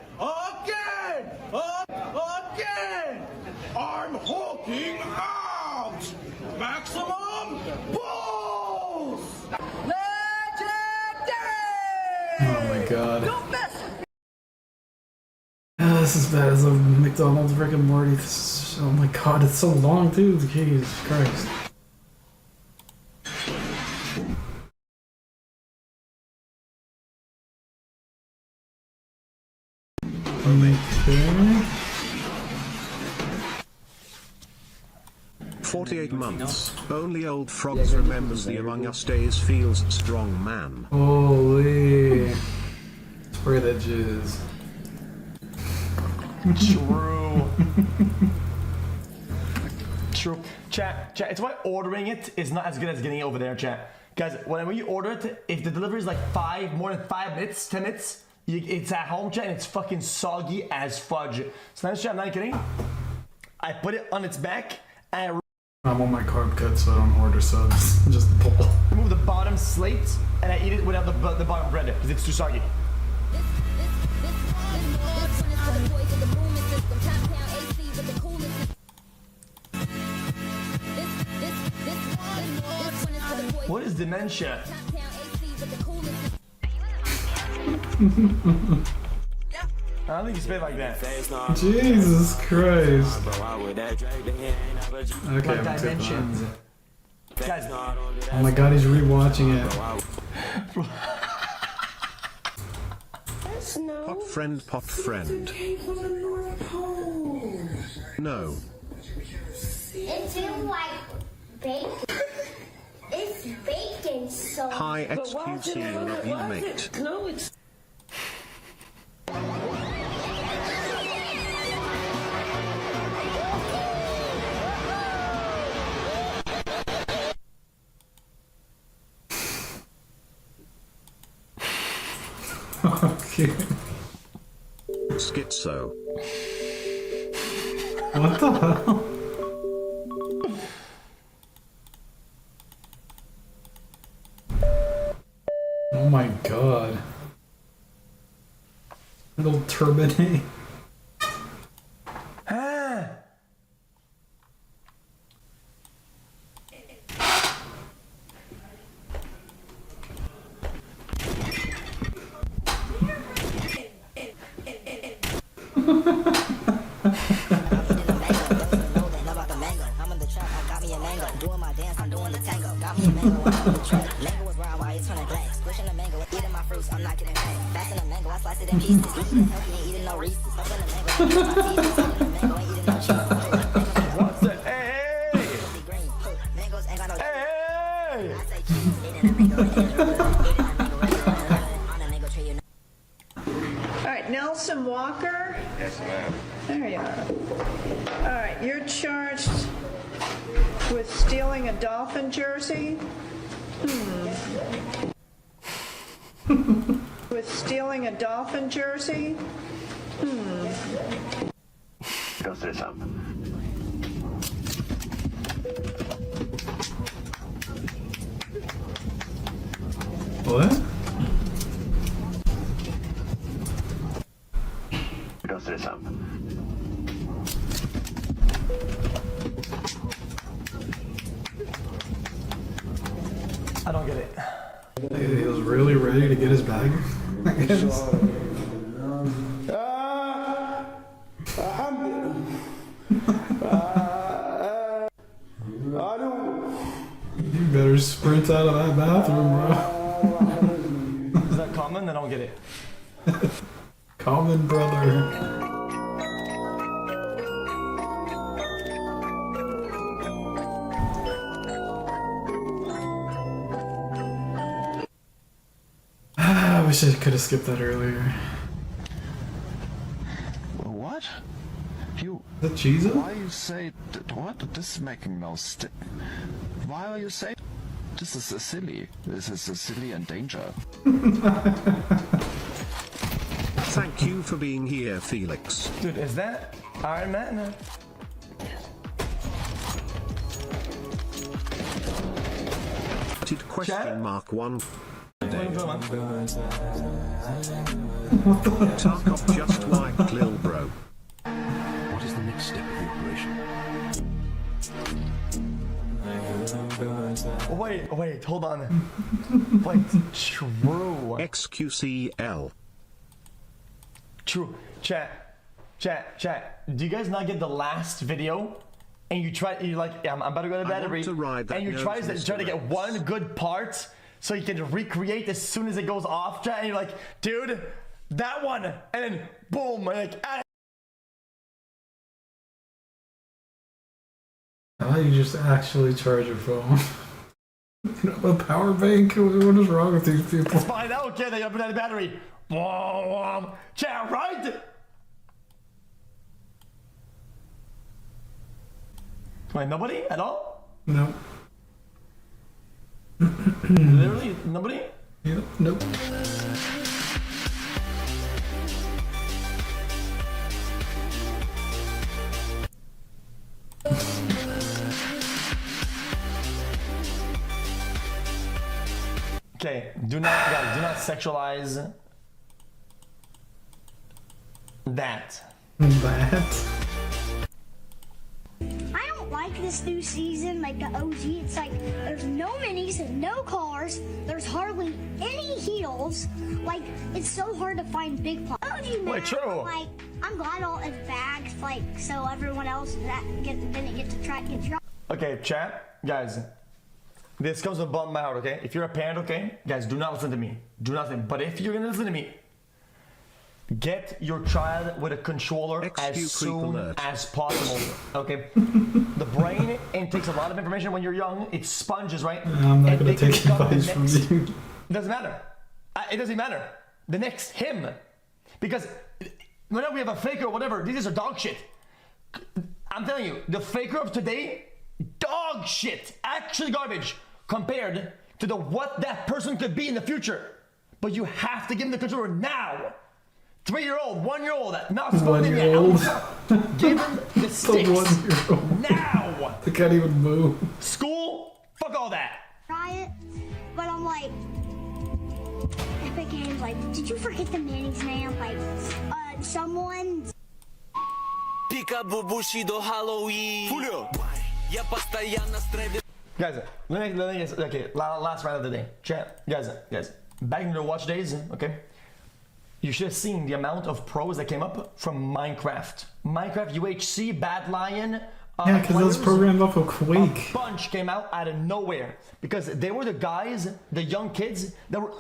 I'm hulking out! Maximum balls! Legendary! Oh my god. This is bad as a McDonald's Rick and Morty. Oh my god, it's so long too. Jesus Christ. Okay. 48 months. Only old frogs remembers the Among Us days feels strong man. Holy. Spray that jizz. True. True. Chat, it's why ordering it is not as good as getting it over there, chat. Guys, whenever you order it, if the delivery is like more than 5 minutes, 10 minutes, it's at home, chat, and it's fucking soggy as fudge. Sometimes, chat, I'm not kidding. I put it on its back, and I'm on my carb cut, so I don't order subs. Just pull. remove the bottom slate, and I eat it without the bottom bread, because it's too soggy. What is dementia? don't think you spit like that. Jesus Christ. Okay, Like I'm dimensions. Guys, oh my god, he's rewatching it. Pot friend, pot friend. No. It feels like bacon. It's bacon, so. Hi XQC, love you mate. No, it's. Okay. Schizo. What the hell? Oh my god. Little turbinate. Ah. What's the hey? Hey! All right, Nelson Walker. Yes, ma'am. There you are. All right, you're charged with stealing a Dolphin jersey. With stealing a Dolphin jersey. Go say something. What? Go say something. I don't get it. He was really ready to get his bag. I guess. You better sprint out of that bathroom, bro. Is that common? I don't get it. Common brother. I wish I could have skipped that earlier. What? You. The cheese? Why you say what? This is making no Why are you saying this is silly? This is silly and danger. Thank you for being here, Felix. Dude, is that Iron Man? Question mark 1. What the Tarkov just like Lil Bro. What is the next step of the operation? Wait, hold on. Wait, true. XQCL. True. Chat. Do you guys not get the last video? And you're like, I'm about to go to bed, and you try to get one good part so you can recreate as soon as it goes off, chat, and you're like, dude, that one, and then boom, and like, How do you just actually charge your phone? You know, a power bank? What is wrong with these people? it's fine, I don't care that you open that battery. Chat, right? Wait, nobody at all? No. Literally nobody? Yep, nope. Okay, do not sexualize that. That? I don't like this new season, like the OG. It's like there's no minis, no cars, there's hardly any heels. Like it's so hard to find big plots. OG map, true. like I'm glad all it's bags, like so everyone else that didn't get to try get tried. Okay, chat, guys. This comes from the bottom of my heart, okay? If you're a parent, okay, guys, do not listen to me. Do not listen. But if you're gonna listen to me, get your child with a controller as soon as possible. Okay. The brain intakes a lot of information when you're young. It sponges, right? I'm not gonna take advice from you. It doesn't matter. It doesn't matter. The next him, because whenever we have a faker or whatever, these are dog shit. I'm telling you, the faker of today, dog shit, actually garbage compared to the what that person could be in the future. But you have to give him the controller now. 3-year-old, 1-year-old, not spoken yet. Give him the sticks 1-year-old. now. They can't even move. School, fuck all that. Try it, but I'm like, Epic Games, like, did you forget the Manning's name? Like, someone. Guys, let me okay, last round of the day. Chat, guys, back in the watch days, okay? You should have seen the amount of pros that came up from Minecraft. Minecraft UHC, Bad Lion. Yeah, because it was programmed off of Quake. A bunch came out of nowhere because they were the guys, the young kids that were.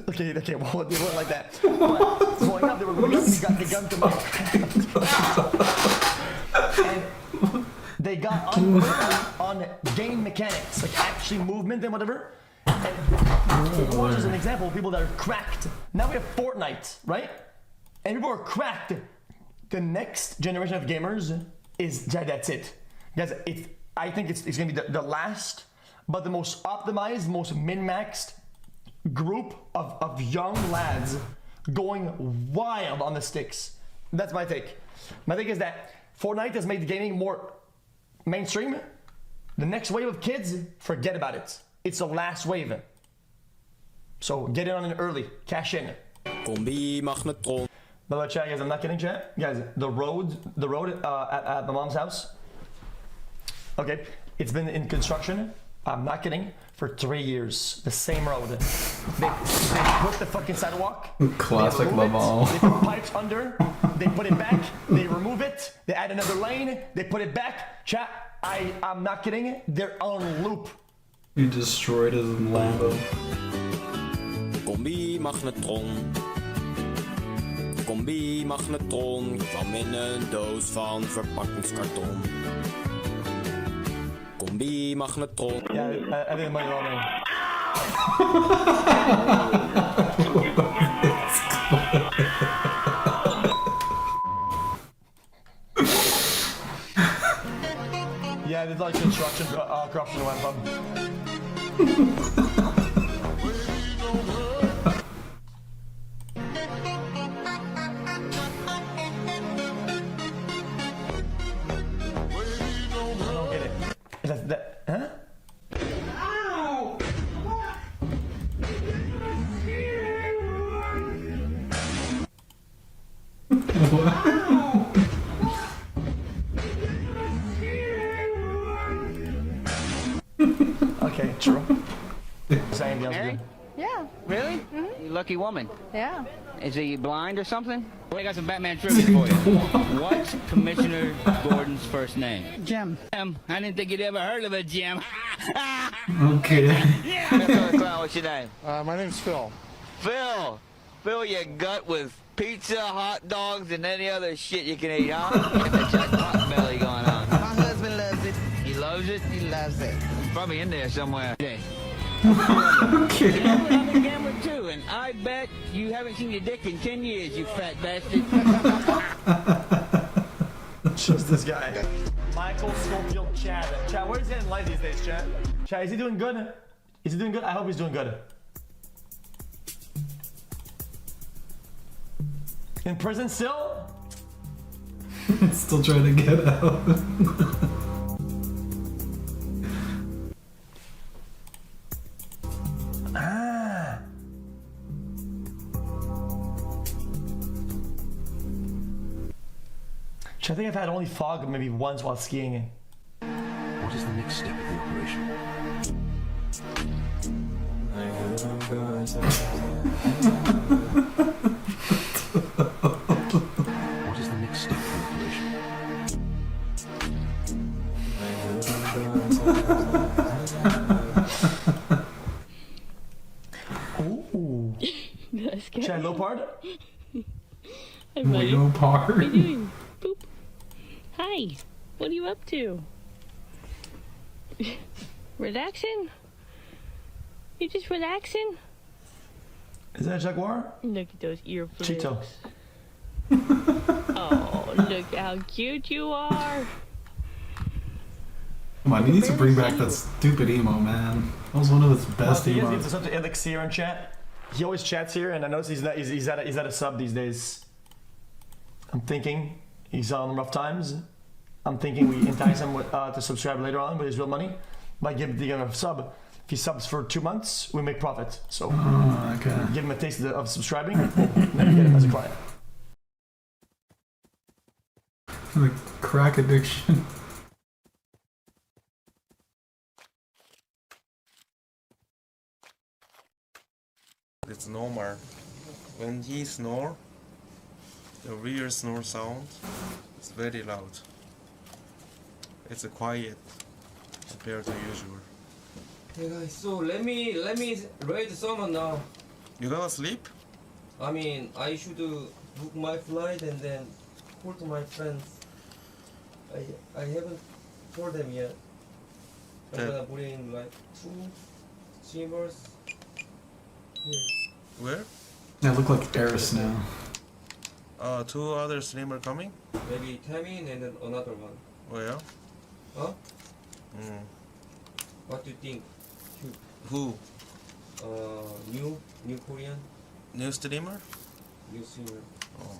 Okay, well, they weren't like that. But growing up, they were really young. They got to and they got unwritten on game mechanics, like actually movement and whatever. And Overwatch is an example of people that are cracked. Now we have Fortnite, right? And people are cracked. The next generation of gamers is that's it. Guys, I think it's gonna be the last, but the most optimized, most min-maxed group of young lads going wild on the sticks. That's my take. My take is that Fortnite has made the gaming more mainstream. The next wave of kids, forget about it. It's the last wave. So get in on it early. Cash in. But chat, guys, I'm not kidding, chat. Guys, the road at my mom's house. Okay, it's been in construction. I'm not kidding. For 3 years, the same road. They put the fucking sidewalk. Classic Laval. They put pipes under. They put it back. They remove it. They add another lane. They put it back. Chat, I'm not kidding. They're on loop. You destroyed his Lambo. Combi-magnetron. Combi-magnetron kwam in een doos van verpakkingskarton. Combi-magnetron. Ja, heb je een mooie wel mee. Yeah, there's like construction corruption went from. Huh? Okay, true. Same deal. Mary? Yeah. Really? Mm-hmm. You lucky woman. Yeah. Is he blind or something? Well, I got some Batman trivia for you. What's Commissioner Gordon's first name? Jim. I didn't think you'd ever heard of it, Jim. Okay. What's your name? My name's Phil. Phil. Fill your gut with pizza, hot dogs, and any other shit you can eat, huh? Get that Jack Pot belly going on. My husband loves it. He loves it? He loves it. It's probably in there somewhere. Okay. Okay. I'm a gambler too, and I bet you haven't seen your dick in 10 years, you fat bastard. Just this guy. Michael Schofield Chad. Chad, where's he in life these days, Chad? Chad, is he doing good? Is he doing good? I hope he's doing good. In prison still? Still trying to get out. I think I've had only fog maybe once while skiing. What is the next step of the operation? What is the next step of the operation? Ooh. Chat Leopard? Leopard. What are you doing? Boop. Hi. What are you up to? Relaxing? You just relaxing? Is that a Jaguar? Look at those ear flips. Cheeto. Oh, look how cute you are. Come on, he needs to bring back that stupid emo, man. That was one of his best He emos. has to Elixir in chat. He always chats here, and I notice he's at a sub these days. I'm thinking he's on rough times. I'm thinking we entice him to subscribe later on with his real money by giving him a sub. If he subs for 2 months, we make profit. So okay. Give him a taste of subscribing, and then get him as a client. The crack addiction. It's normal. When he snore, the real snore sound is very loud. It's quiet compared to usual. Hey guys, so let me raid someone now. You gonna sleep? I mean, I should book my flight and then call to my friends. I haven't told them yet. I'm gonna bring like 2 streamers. Here. Where? They look like Eris now. 2 other streamer coming? Maybe Tamin and then another one. Oh yeah? Huh? Mm. What do you think? Who? New Korean. New streamer? New streamer. Oh.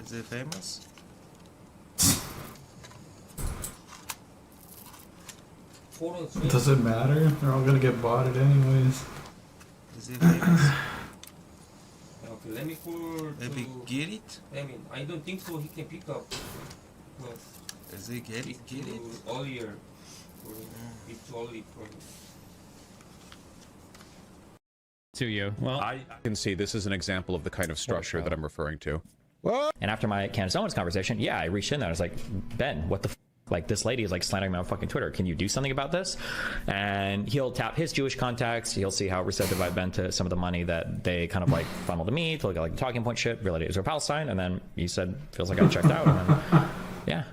Is it famous? Foreign streamer. Does it matter? They're all gonna get botted anyways. Is he famous? Okay, let me call Maybe to get it? I mean, I don't think so he can pick up. Because Is he get it? Get it? earlier. It's too early for me. To you. Well, I can see this is an example of the kind of structure that I'm referring to. And after my Candace Owens conversation, yeah, I reached in there. I was like, Ben, what the f? Like, this lady is like slandering me on fucking Twitter. Can you do something about this? And he'll tap his Jewish contacts. He'll see how receptive I've been to some of the money that they kind of like funnel to me to look at like talking point shit related to Israel Palestine. And then he said, feels like I checked out. And then, yeah.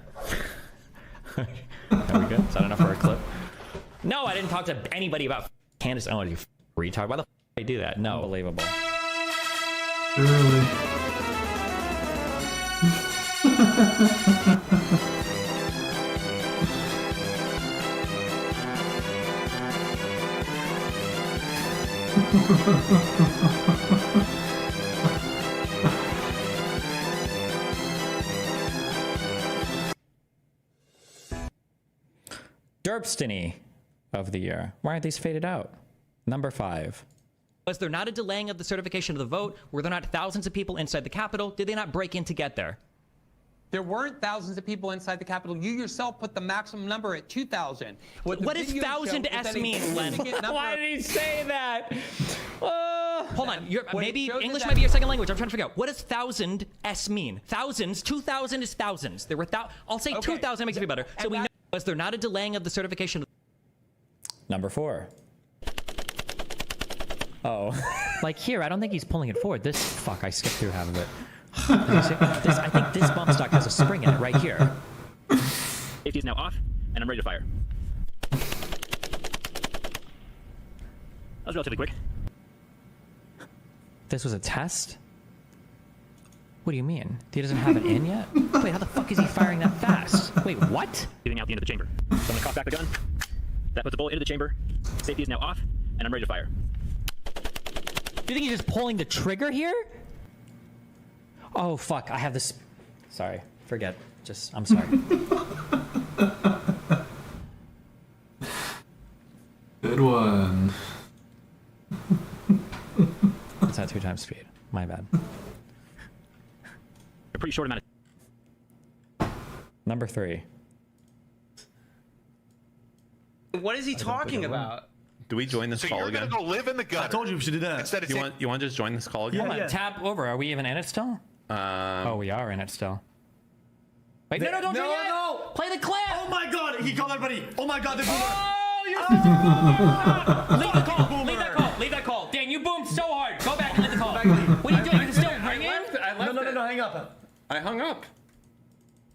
Are we good? Is that enough for a clip? No, I didn't talk to anybody about Candace Owens. You retard. Why the f I do that? No. Unbelievable. Really? Derpstiny of the year. Why aren't these faded out? Number 5. Was there not a delaying of the certification of the vote? Were there not thousands of people inside the Capitol? Did they not break in to get there? There weren't thousands of people inside the Capitol. You yourself put the maximum number at 2,000. What does 1,000 S mean, Len? Why did he say that? Hold on. Maybe English might be your second language. I'm trying to figure out. What does 1,000 S mean? Thousands. 2,000 is thousands. There were I'll say 2,000 makes it better. So we know. Was there not a delaying of the certification? Number 4. Oh. Like here, I don't think he's pulling it forward. Fuck, I skipped through half of it. I think this bump stock has a spring in it right here. Safety is now off, and I'm ready to fire. That was relatively quick. This was a test? What do you mean? He doesn't have it in yet? Wait, how the fuck is he firing that fast? Wait, what? Getting out the end of the chamber. So I'm gonna cock back the gun. That puts the bullet into the chamber. Safety is now off, and I'm ready to fire. Do you think he's just pulling the trigger here? Oh, fuck. I have this. Sorry. Forget. I'm sorry. Good one. It's at 2 times speed. My bad. A pretty short amount of... Number 3. What is he talking about? Do we join this So call you're again? gonna go live in the gutter. I told you we should do that. Instead of You want to just join this call again? Hold on, tab over. Are we even in it still? Oh, we are in it still. Wait, no, don't do that. No. Play the clip. Oh my god, he called everybody. Oh my god, the boomer. Oh, you're leave the call. Leave that call. Leave that call. Dan, you boomed so hard. Go back and leave the call. What are you doing? Is it still ringing? No, hang up. I hung up.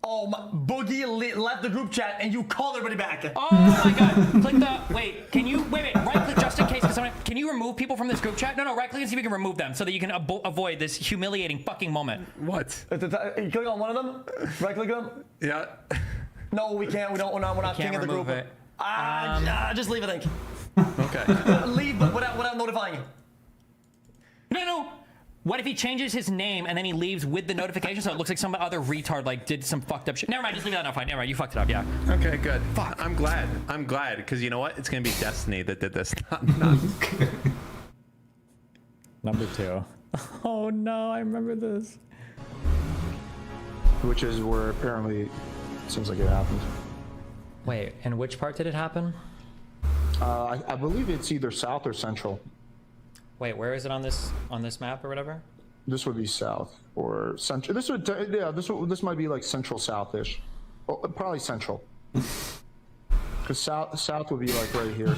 Oh my, Boogie left the group chat and you called everybody back. Oh my god. Click the, wait, can you, wait, right click just in case, can you remove people from this group chat? No, right click and see if you can remove them so that you can avoid this humiliating fucking moment. What? You click on one of them? Right click them? Yeah. No, we can't. We're not king of the group. It. Just leave it, I think. Okay. Leave, but without notifying you. No. What if he changes his name and then he leaves with the notification so it looks like some other retard like did some fucked up shit? Never mind, just leave that. No, fine. Never mind, you fucked it up. Yeah. Okay, good. Fuck. I'm glad because you know what? It's gonna be Destiny that did this. Not. Number 2. Oh no, I remember this. Which is where apparently it seems like it happened. Wait, and which part did it happen? I believe it's either south or central. Wait, where is it on this map or whatever? This would be south or central. This might be like central southish. Oh, probably central. Because south would be like right here.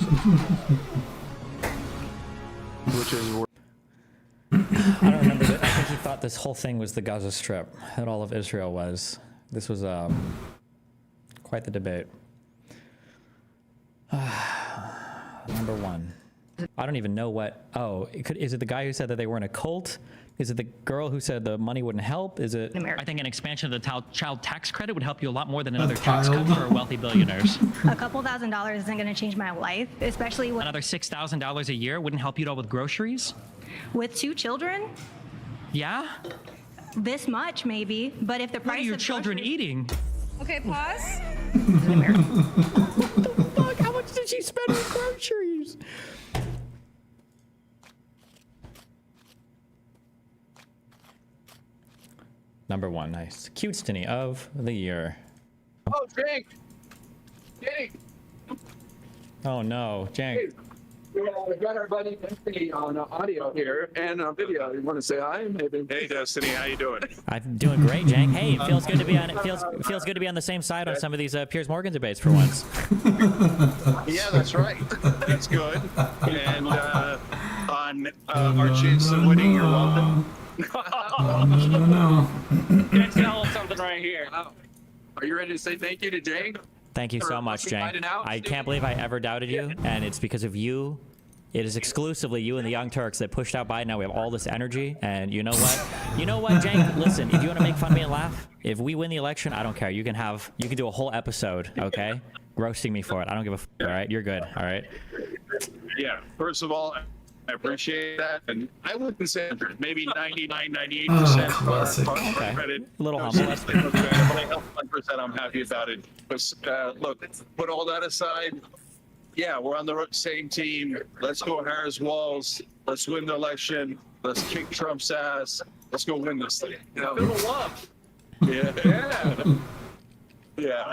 Which is where. I don't remember that. I think he thought this whole thing was the Gaza Strip, that all of Israel was. This was quite the debate. Number 1. I don't even know what. Oh, is it the guy who said that they were in a cult? Is it the girl who said the money wouldn't help? Is it? I think an expansion of the child tax credit would help you a lot more than another tax cut for wealthy billionaires. A couple $1,000s isn't going to change my life, especially with Another $6,000 a year wouldn't help you at all with groceries. with 2 children. Yeah. This much maybe, but if the price What are your of children eating? Okay, pause. Fuck! How much did she spend on groceries? Number 1, nice. Cutestiny of the year. Oh, Jake! Jake! Oh no, Jank. We've got our buddy Destiny on audio here and video. You want to say hi, maybe? Hey, Destiny, how you doing? I'm doing great, Jank. Hey, it feels good to be on. It feels good to be on the same side on some of these Piers Morgan debates for once. Yeah, that's right. That's good. And on our chance of winning, you're welcome. No. Can tell something right here. Are you ready to say thank you to Jake? Thank you so much, Jank. I can't believe I ever doubted you, and it's because of you. It is exclusively you and the Young Turks that pushed out Biden. Now we have all this energy, and you know what? You know what, Jank? Listen, if you want to make fun of me and laugh, if we win the election, I don't care. You can do a whole episode, okay? Roasting me for it. I don't give a fuck, all right? You're good, all right? Yeah, first of all, I appreciate that. And I wouldn't say maybe 99, 98% for credit. A little No, humble. 100% I'm happy about it. But look, put all that aside. Yeah, we're on the same team. Let's go Harris Walls. Let's win the election. Let's kick Trump's ass. Let's go win this thing. Little love. Yeah. Yeah.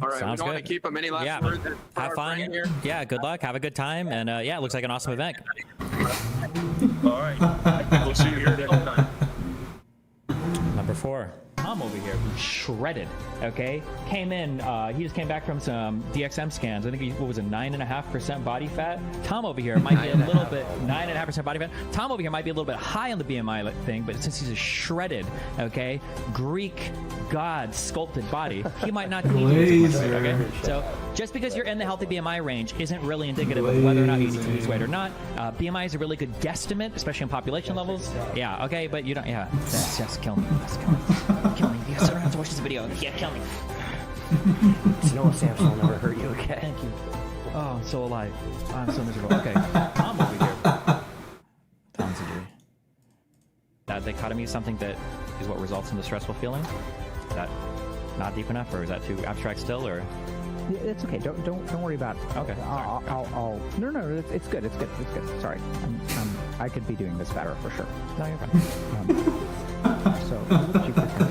All right, Sounds we don't want good. to keep them. Any last Yeah. words? Have fun. Yeah, good luck. Have a good time. And yeah, it looks like an awesome event. All right. We'll see you here next time. Number 4. Tom over here, shredded, okay? Came in, he just came back from some DXM scans. I think he, what was it, 9.5% body fat? Tom over here might be a little bit, 9.5% body fat. Tom over here might be a little bit high on the BMI thing, but since he's a shredded, okay, Greek god sculpted body, he might not need as much weight, okay? So just because you're in the healthy BMI range isn't really indicative of whether or not you need to lose weight or not. BMI is a really good guesstimate, especially on population levels. Yeah, okay, but you don't, yeah, just kill me. Just kill me. Kill me. You guys don't have to watch this video. Yeah, kill me. Noah Samson will never hurt you, okay? Thank you. Oh, I'm so alive. I'm so miserable. Okay, Tom over here. Tom's injury. That dichotomy is something that is what results in the stressful feeling? Is that not deep enough, or is that too abstract still, or? Yeah, it's okay. Don't worry about it. Okay. I'll No. It's good. It's good. Sorry. I could be doing this better for sure. No, you're fine. So, what did you pretend?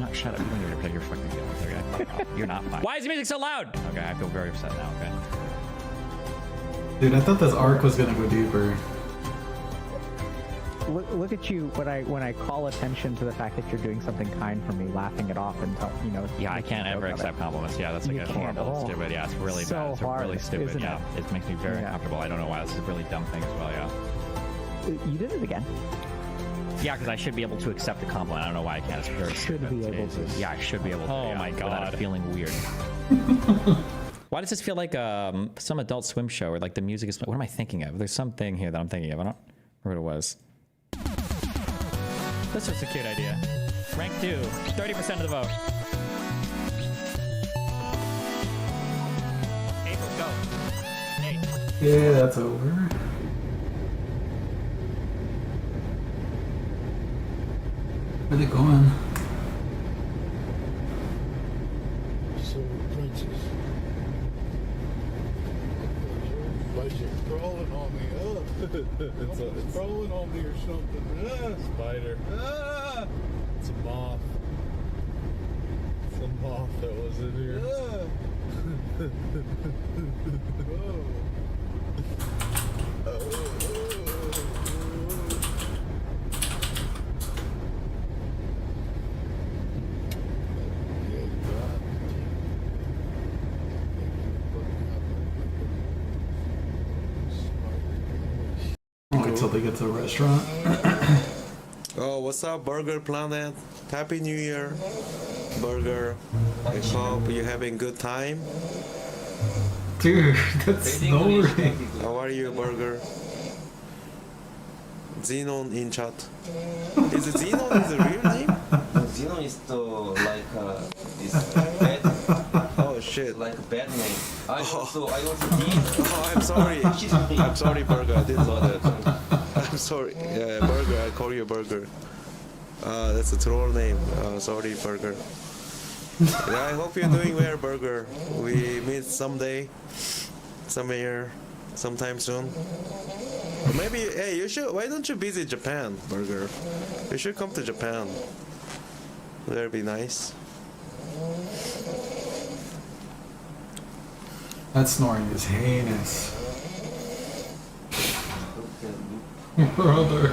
Not shut up. You don't need to play your fucking feelings, okay? You're not fine. Why is the music so loud? Okay, I feel very upset now. Okay. Dude, I thought this arc was gonna go deeper. Look at you when I call attention to the fact that you're doing something kind for me, laughing it off and Yeah, I can't ever accept compliments. Yeah, that's like a horrible, stupid. Yeah, it's really so bad. It's hard, really stupid. isn't Yeah, it makes me very uncomfortable. I don't know why. This is a really dumb thing as well. Yeah. You did it again. Yeah, because I should be able to accept a compliment. I don't know why I can't. It's very should be able to. Yeah, I should be able to. Oh yeah, my without God. it feeling weird. Why does this feel like some Adult Swim show where like the music is? What am I thinking of? There's something here that I'm thinking of. I don't remember what it was. This was a cute idea. Rank 2, 30% of the vote. April, go. Nate. Yeah, that's over. Where they going? Like you're crawling on me. It's crawling on me or something. Spider. It's a moth. It's a moth that was in here. Wait till they get to the restaurant. Oh, what's up, Burger Planet? Happy New Year, Burger. I hope you're having good time. Dude, that's snoring. How are you, Burger? Xenon in chat. Is it Xenon is the real name? Xenon is the this bad. Oh shit. Like a bad name. I also did. Oh, I'm sorry. I'm sorry, Burger. I didn't know that. I'm sorry. Yeah, Burger. I call you Burger. That's a troll name. Sorry, Burger. Yeah, I hope you're doing well, Burger. We meet someday, somewhere, sometime soon. Or maybe, hey, you should. Why don't you visit Japan, Burger? You should come to Japan. That'd be nice. That snoring is heinous. Brother.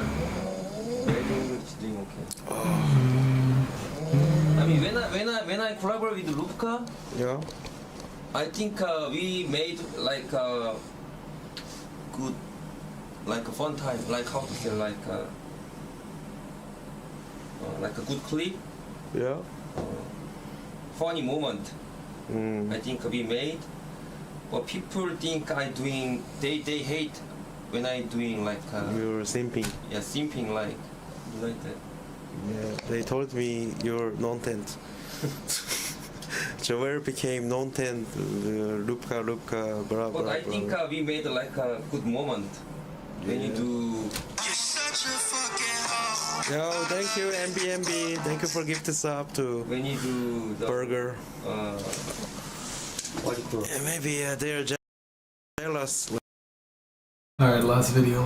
I mean, when I collaborate with Lupka, yeah, I think we made like a good, like a fun time, like how to say, like a good clip. Yeah. Funny moment. I think we made. But people think they hate when I doing like you're simping. Yeah, simping like that. Yeah, they told me you're non-tent. Joel became non-tent. Lupka, blah blah. But I think we made like a good moment when you do. Yo, thank you, MBMB. Thank you for gifting sub to when you do the Burger. What do you call it? Yeah, maybe they're jealous. Alright, last video.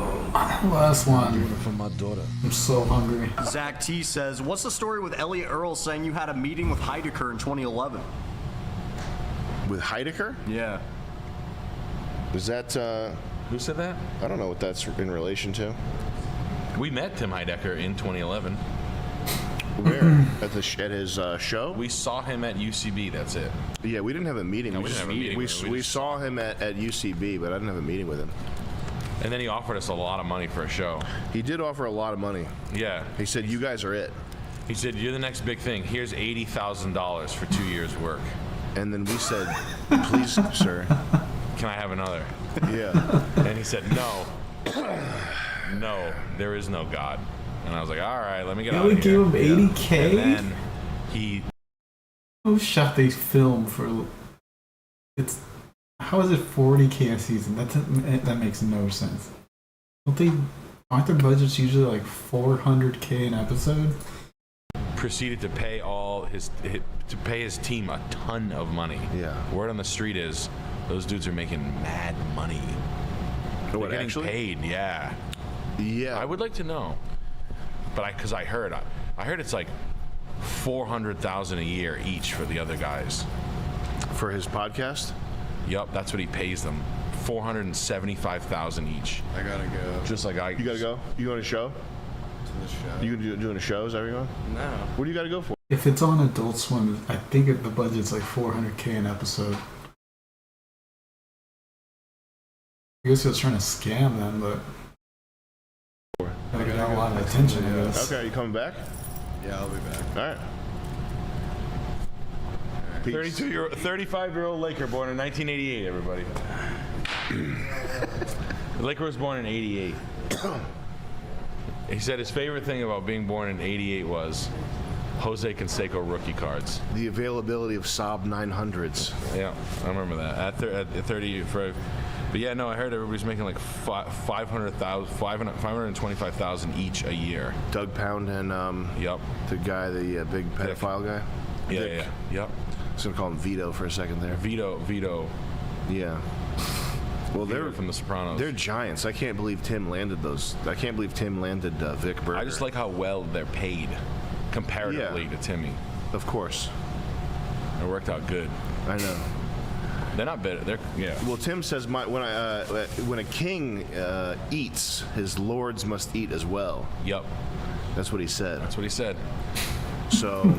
Oh, last one. From my daughter. I'm so hungry. Zach T says, what's the story with Elliot Earl saying you had a meeting with Heidecker in 2011? With Heidecker? Yeah. Was that, Who said that? I don't know what that's in relation to. We met Tim Heidecker in 2011. Where? At his show? We saw him at UCB, that's it. Yeah, we didn't have a meeting. No, we didn't have a meeting. We saw him at UCB, but I didn't have a meeting with him. And then he offered us a lot of money for a show. He did offer a lot of money. Yeah. He said, you guys are it. He said, you're the next big thing. Here's $80,000 for 2 years' work. And then we said, please, sir. Can I have another? Yeah. And he said, no. No, there is no God. And I was like, all right, let me get out of here. They only gave him 80K? And then he... Who shot they film for... It's... How is it 40K a season? That makes no sense. Aren't their budgets usually like 400K an episode? Proceeded to pay his team a ton of money. Yeah. Word on the street is those dudes are making mad money. They're getting paid, yeah. Yeah. I would like to know. But because I heard it's like $400,000 a year each for the other guys. For his podcast? Yup, that's what he pays them. $475,000 each. I gotta go. Just like I. You gotta go? You going to show? To the show. You doing a show? Is that where you're going? No. What do you gotta go for? If it's on Adult Swim, I think the budget's like $400K an episode. I guess he was trying to scam them, but they got a lot of attention, I guess. Okay, are you coming back? Yeah, I'll be back. All right. 35-year-old Laker born in 1988, everybody. The Laker was born in 88. He said his favorite thing about being born in 88 was Jose Canseco rookie cards. The availability of Saab 900s. Yeah, I remember that. At 30, but yeah, no, I heard everybody's making like $525,000 each a year. Doug Pound and the guy, the big pedophile guy. Yeah. Yep. I was gonna call him Vito for a second there. Vito. Yeah. Well, they're from The Sopranos. They're giants. I can't believe Tim landed those. I can't believe Tim landed Vic Berger. I just like how well they're paid comparatively to Timmy. Of course. It worked out good. I know. They're not bitter. Well, Tim says when a king eats, his lords must eat as well. Yep. That's what he said. That's what he said. So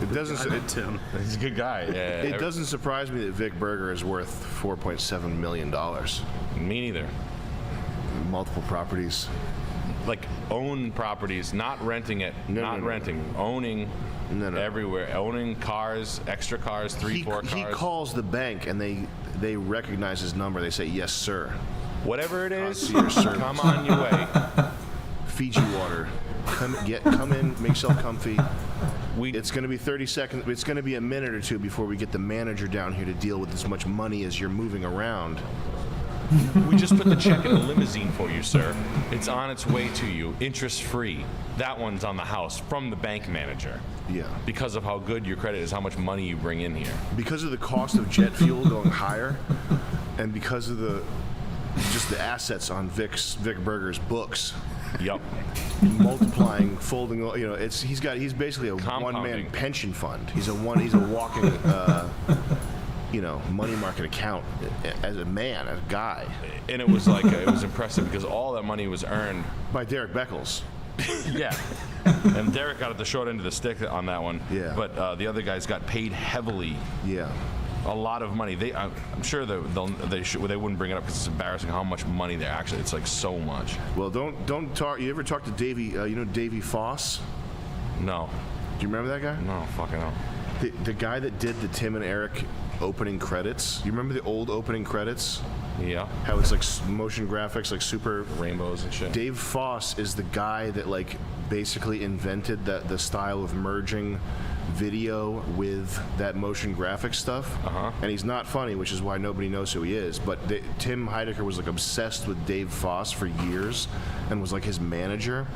it doesn't. Tim. He's a good guy. Yeah. It doesn't surprise me that Vic Berger is worth $4.7 million. Me neither. Multiple properties. Like own properties, not renting it, renting, owning. Everywhere, owning cars, extra cars, 4 cars. He calls the bank and they recognize his number. They say, "Yes, sir." Whatever it is, come on your way. Fiji water. Come in, make yourself comfy. It's going to be 30 seconds. It's going to be a minute or two before we get the manager down here to deal with as much money as you're moving around. We just put the check in a limousine for you, sir. It's on its way to you, interest-free. That one's on the house from the bank manager. Yeah. Because of how good your credit is, how much money you bring in here. Because of the cost of jet fuel going higher, and because of the assets on Vic Berger's books. Yep. Multiplying, folding. He's basically a one-man pension fund. He's a walking. Money market account as a guy. And it was it was impressive because all that money was earned by Derek Beckles. Yeah. And Derek got at the short end of the stick on that one. Yeah. But the other guys got paid heavily. Yeah. A lot of money. I'm sure they wouldn't bring it up because it's embarrassing how much money they're actually. It's like so much. Well, don't talk. You ever talk to Davey? Davey Foss? No. Do you remember that guy? No, fucking no. The guy that did the Tim and Eric opening credits. You remember the old opening credits? Yeah. How it's like motion graphics, like super rainbows and shit. Dave Foss is the guy that basically invented the style of merging video with that motion graphic stuff. And he's not funny, which is why nobody knows who he is. But Tim Heidecker was obsessed with Dave Foss for years and was his manager.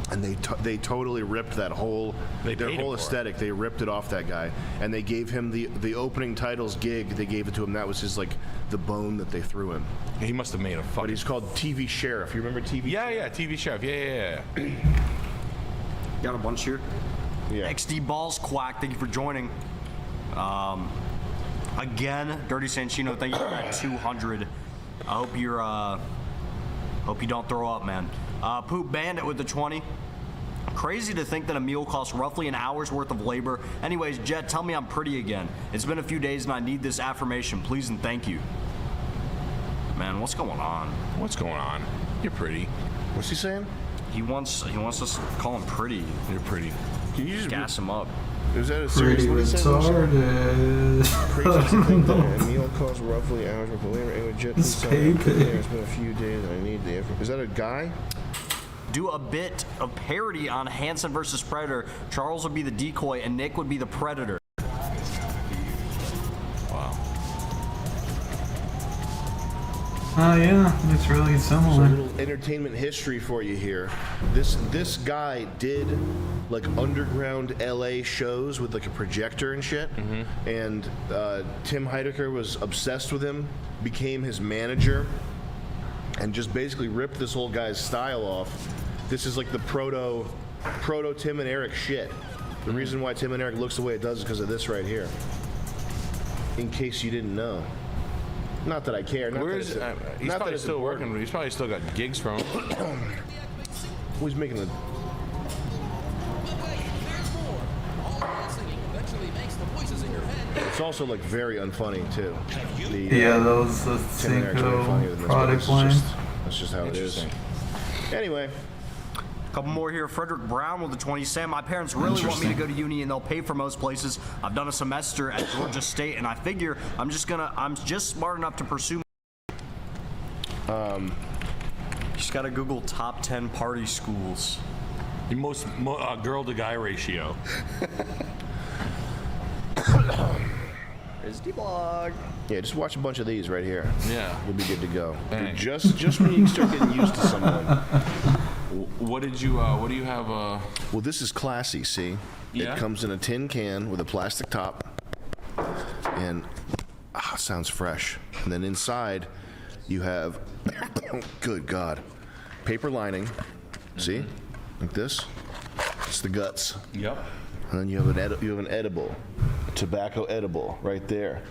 And they totally ripped their whole aesthetic. They ripped it off that guy, and they gave him the opening titles gig. They gave it to him. That was his the bone that they threw him. He must have made a fucking. But he's called TV Sheriff. You remember TV? Yeah, TV Sheriff. Yeah. Got a bunch here. Yeah. XD Balls Quack, thank you for joining. Again, Dirty Sanchino, thank you for that 200. I hope you don't throw up, man. Poop Bandit with the 20. Crazy to think that a meal costs roughly an hour's worth of labor. Anyways, Jet, tell me I'm pretty again. It's been a few days and I need this affirmation. Please and thank you. Man, what's going on? What's going on? You're pretty. What's he saying? He wants us to call him pretty. You're pretty. Can you just gas him up? Is that a serious Pretty retarded. Crazy to think that a meal costs roughly hours worth of labor. Anyway, Jet, It's PayPay. It's been a few days and I need the effort. Is that a guy? Do a bit of parody on Hansen versus Predator. Charles would be the decoy and Nick would be the predator. Wow. Yeah, it's really similar. A little entertainment history for you here. This guy did underground LA shows with a projector and shit. And Tim Heidecker was obsessed with him, became his manager, and just basically ripped this whole guy's style off. This is the proto Tim and Eric shit. The reason why Tim and Eric looks the way it does is because of this right here. In case you didn't know. Not that I care. Not Where's that it's he's not that probably it's still important. working. He's probably still got gigs from. He's making a. It's also like very unfunny too. Yeah, those Tim and Eric's way funnier than this, but product it's line. That's just how it is. Anyway. Couple more here. Frederick Brown with the 20. Sam, my parents really want me to go to uni and they'll pay for most places. I've done a semester at Georgia State and I figure I'm just smart enough to pursue. You just gotta Google top 10 party schools. The most girl to guy ratio. Is blog. Yeah, just watch a bunch of these right here. Yeah. You'll be good to go. Bang. Just when you start getting used to someone. What do you have? Well, this is classy, see? Yeah. It comes in a tin can with a plastic top. And, sounds fresh. And then inside, you have, good God, paper lining. See? Like this. It's the guts. Yep. And then you have an edible, a tobacco edible right there.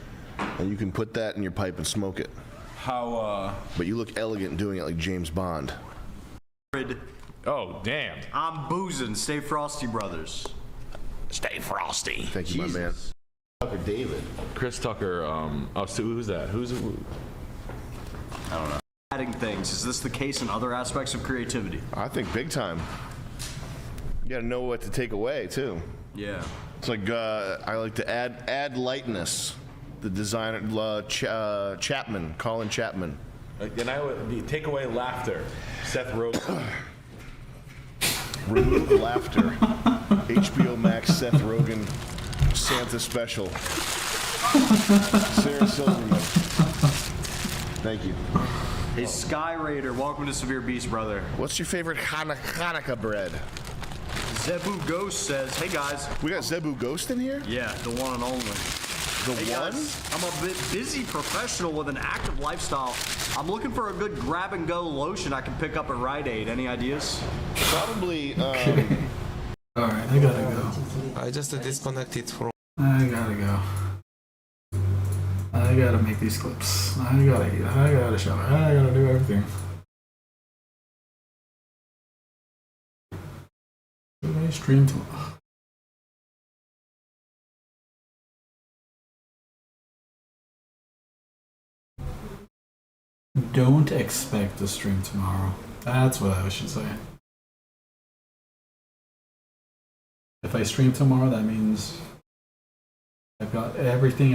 And you can put that in your pipe and smoke it. How, But you look elegant doing it like James Bond. Oh, damn. I'm boozing. Stay frosty, brothers. Stay frosty. Thank you, my man. Tucker David. Chris Tucker. So who's that? I don't know. Adding things. Is this the case in other aspects of creativity? I think big time. You gotta know what to take away, too. Yeah. It's like, I like to add lightness. The designer, Chapman, Colin Chapman. And I would take away laughter. Seth Rogen. Remove laughter. HBO Max, Seth Rogen, Santa special. Sarah Silverman. Thank you. Hey, Sky Raider, welcome to Severe Beast, brother. What's your favorite Hanukkah bread? Zebu Ghost says, hey guys. We got Zebu Ghost in here? Yeah, the one and only. The hey one? Guys, I'm a bit busy professional with an active lifestyle. I'm looking for a good grab and go lotion I can pick up at Rite Aid. Any ideas? Probably. Alright, I gotta go. I just disconnected from. I gotta go. I gotta make these clips. I gotta eat. I gotta shower. I gotta do everything. Should I stream tomorrow? Don't expect to stream tomorrow. That's what I should say. If I stream tomorrow, that means I've got everything I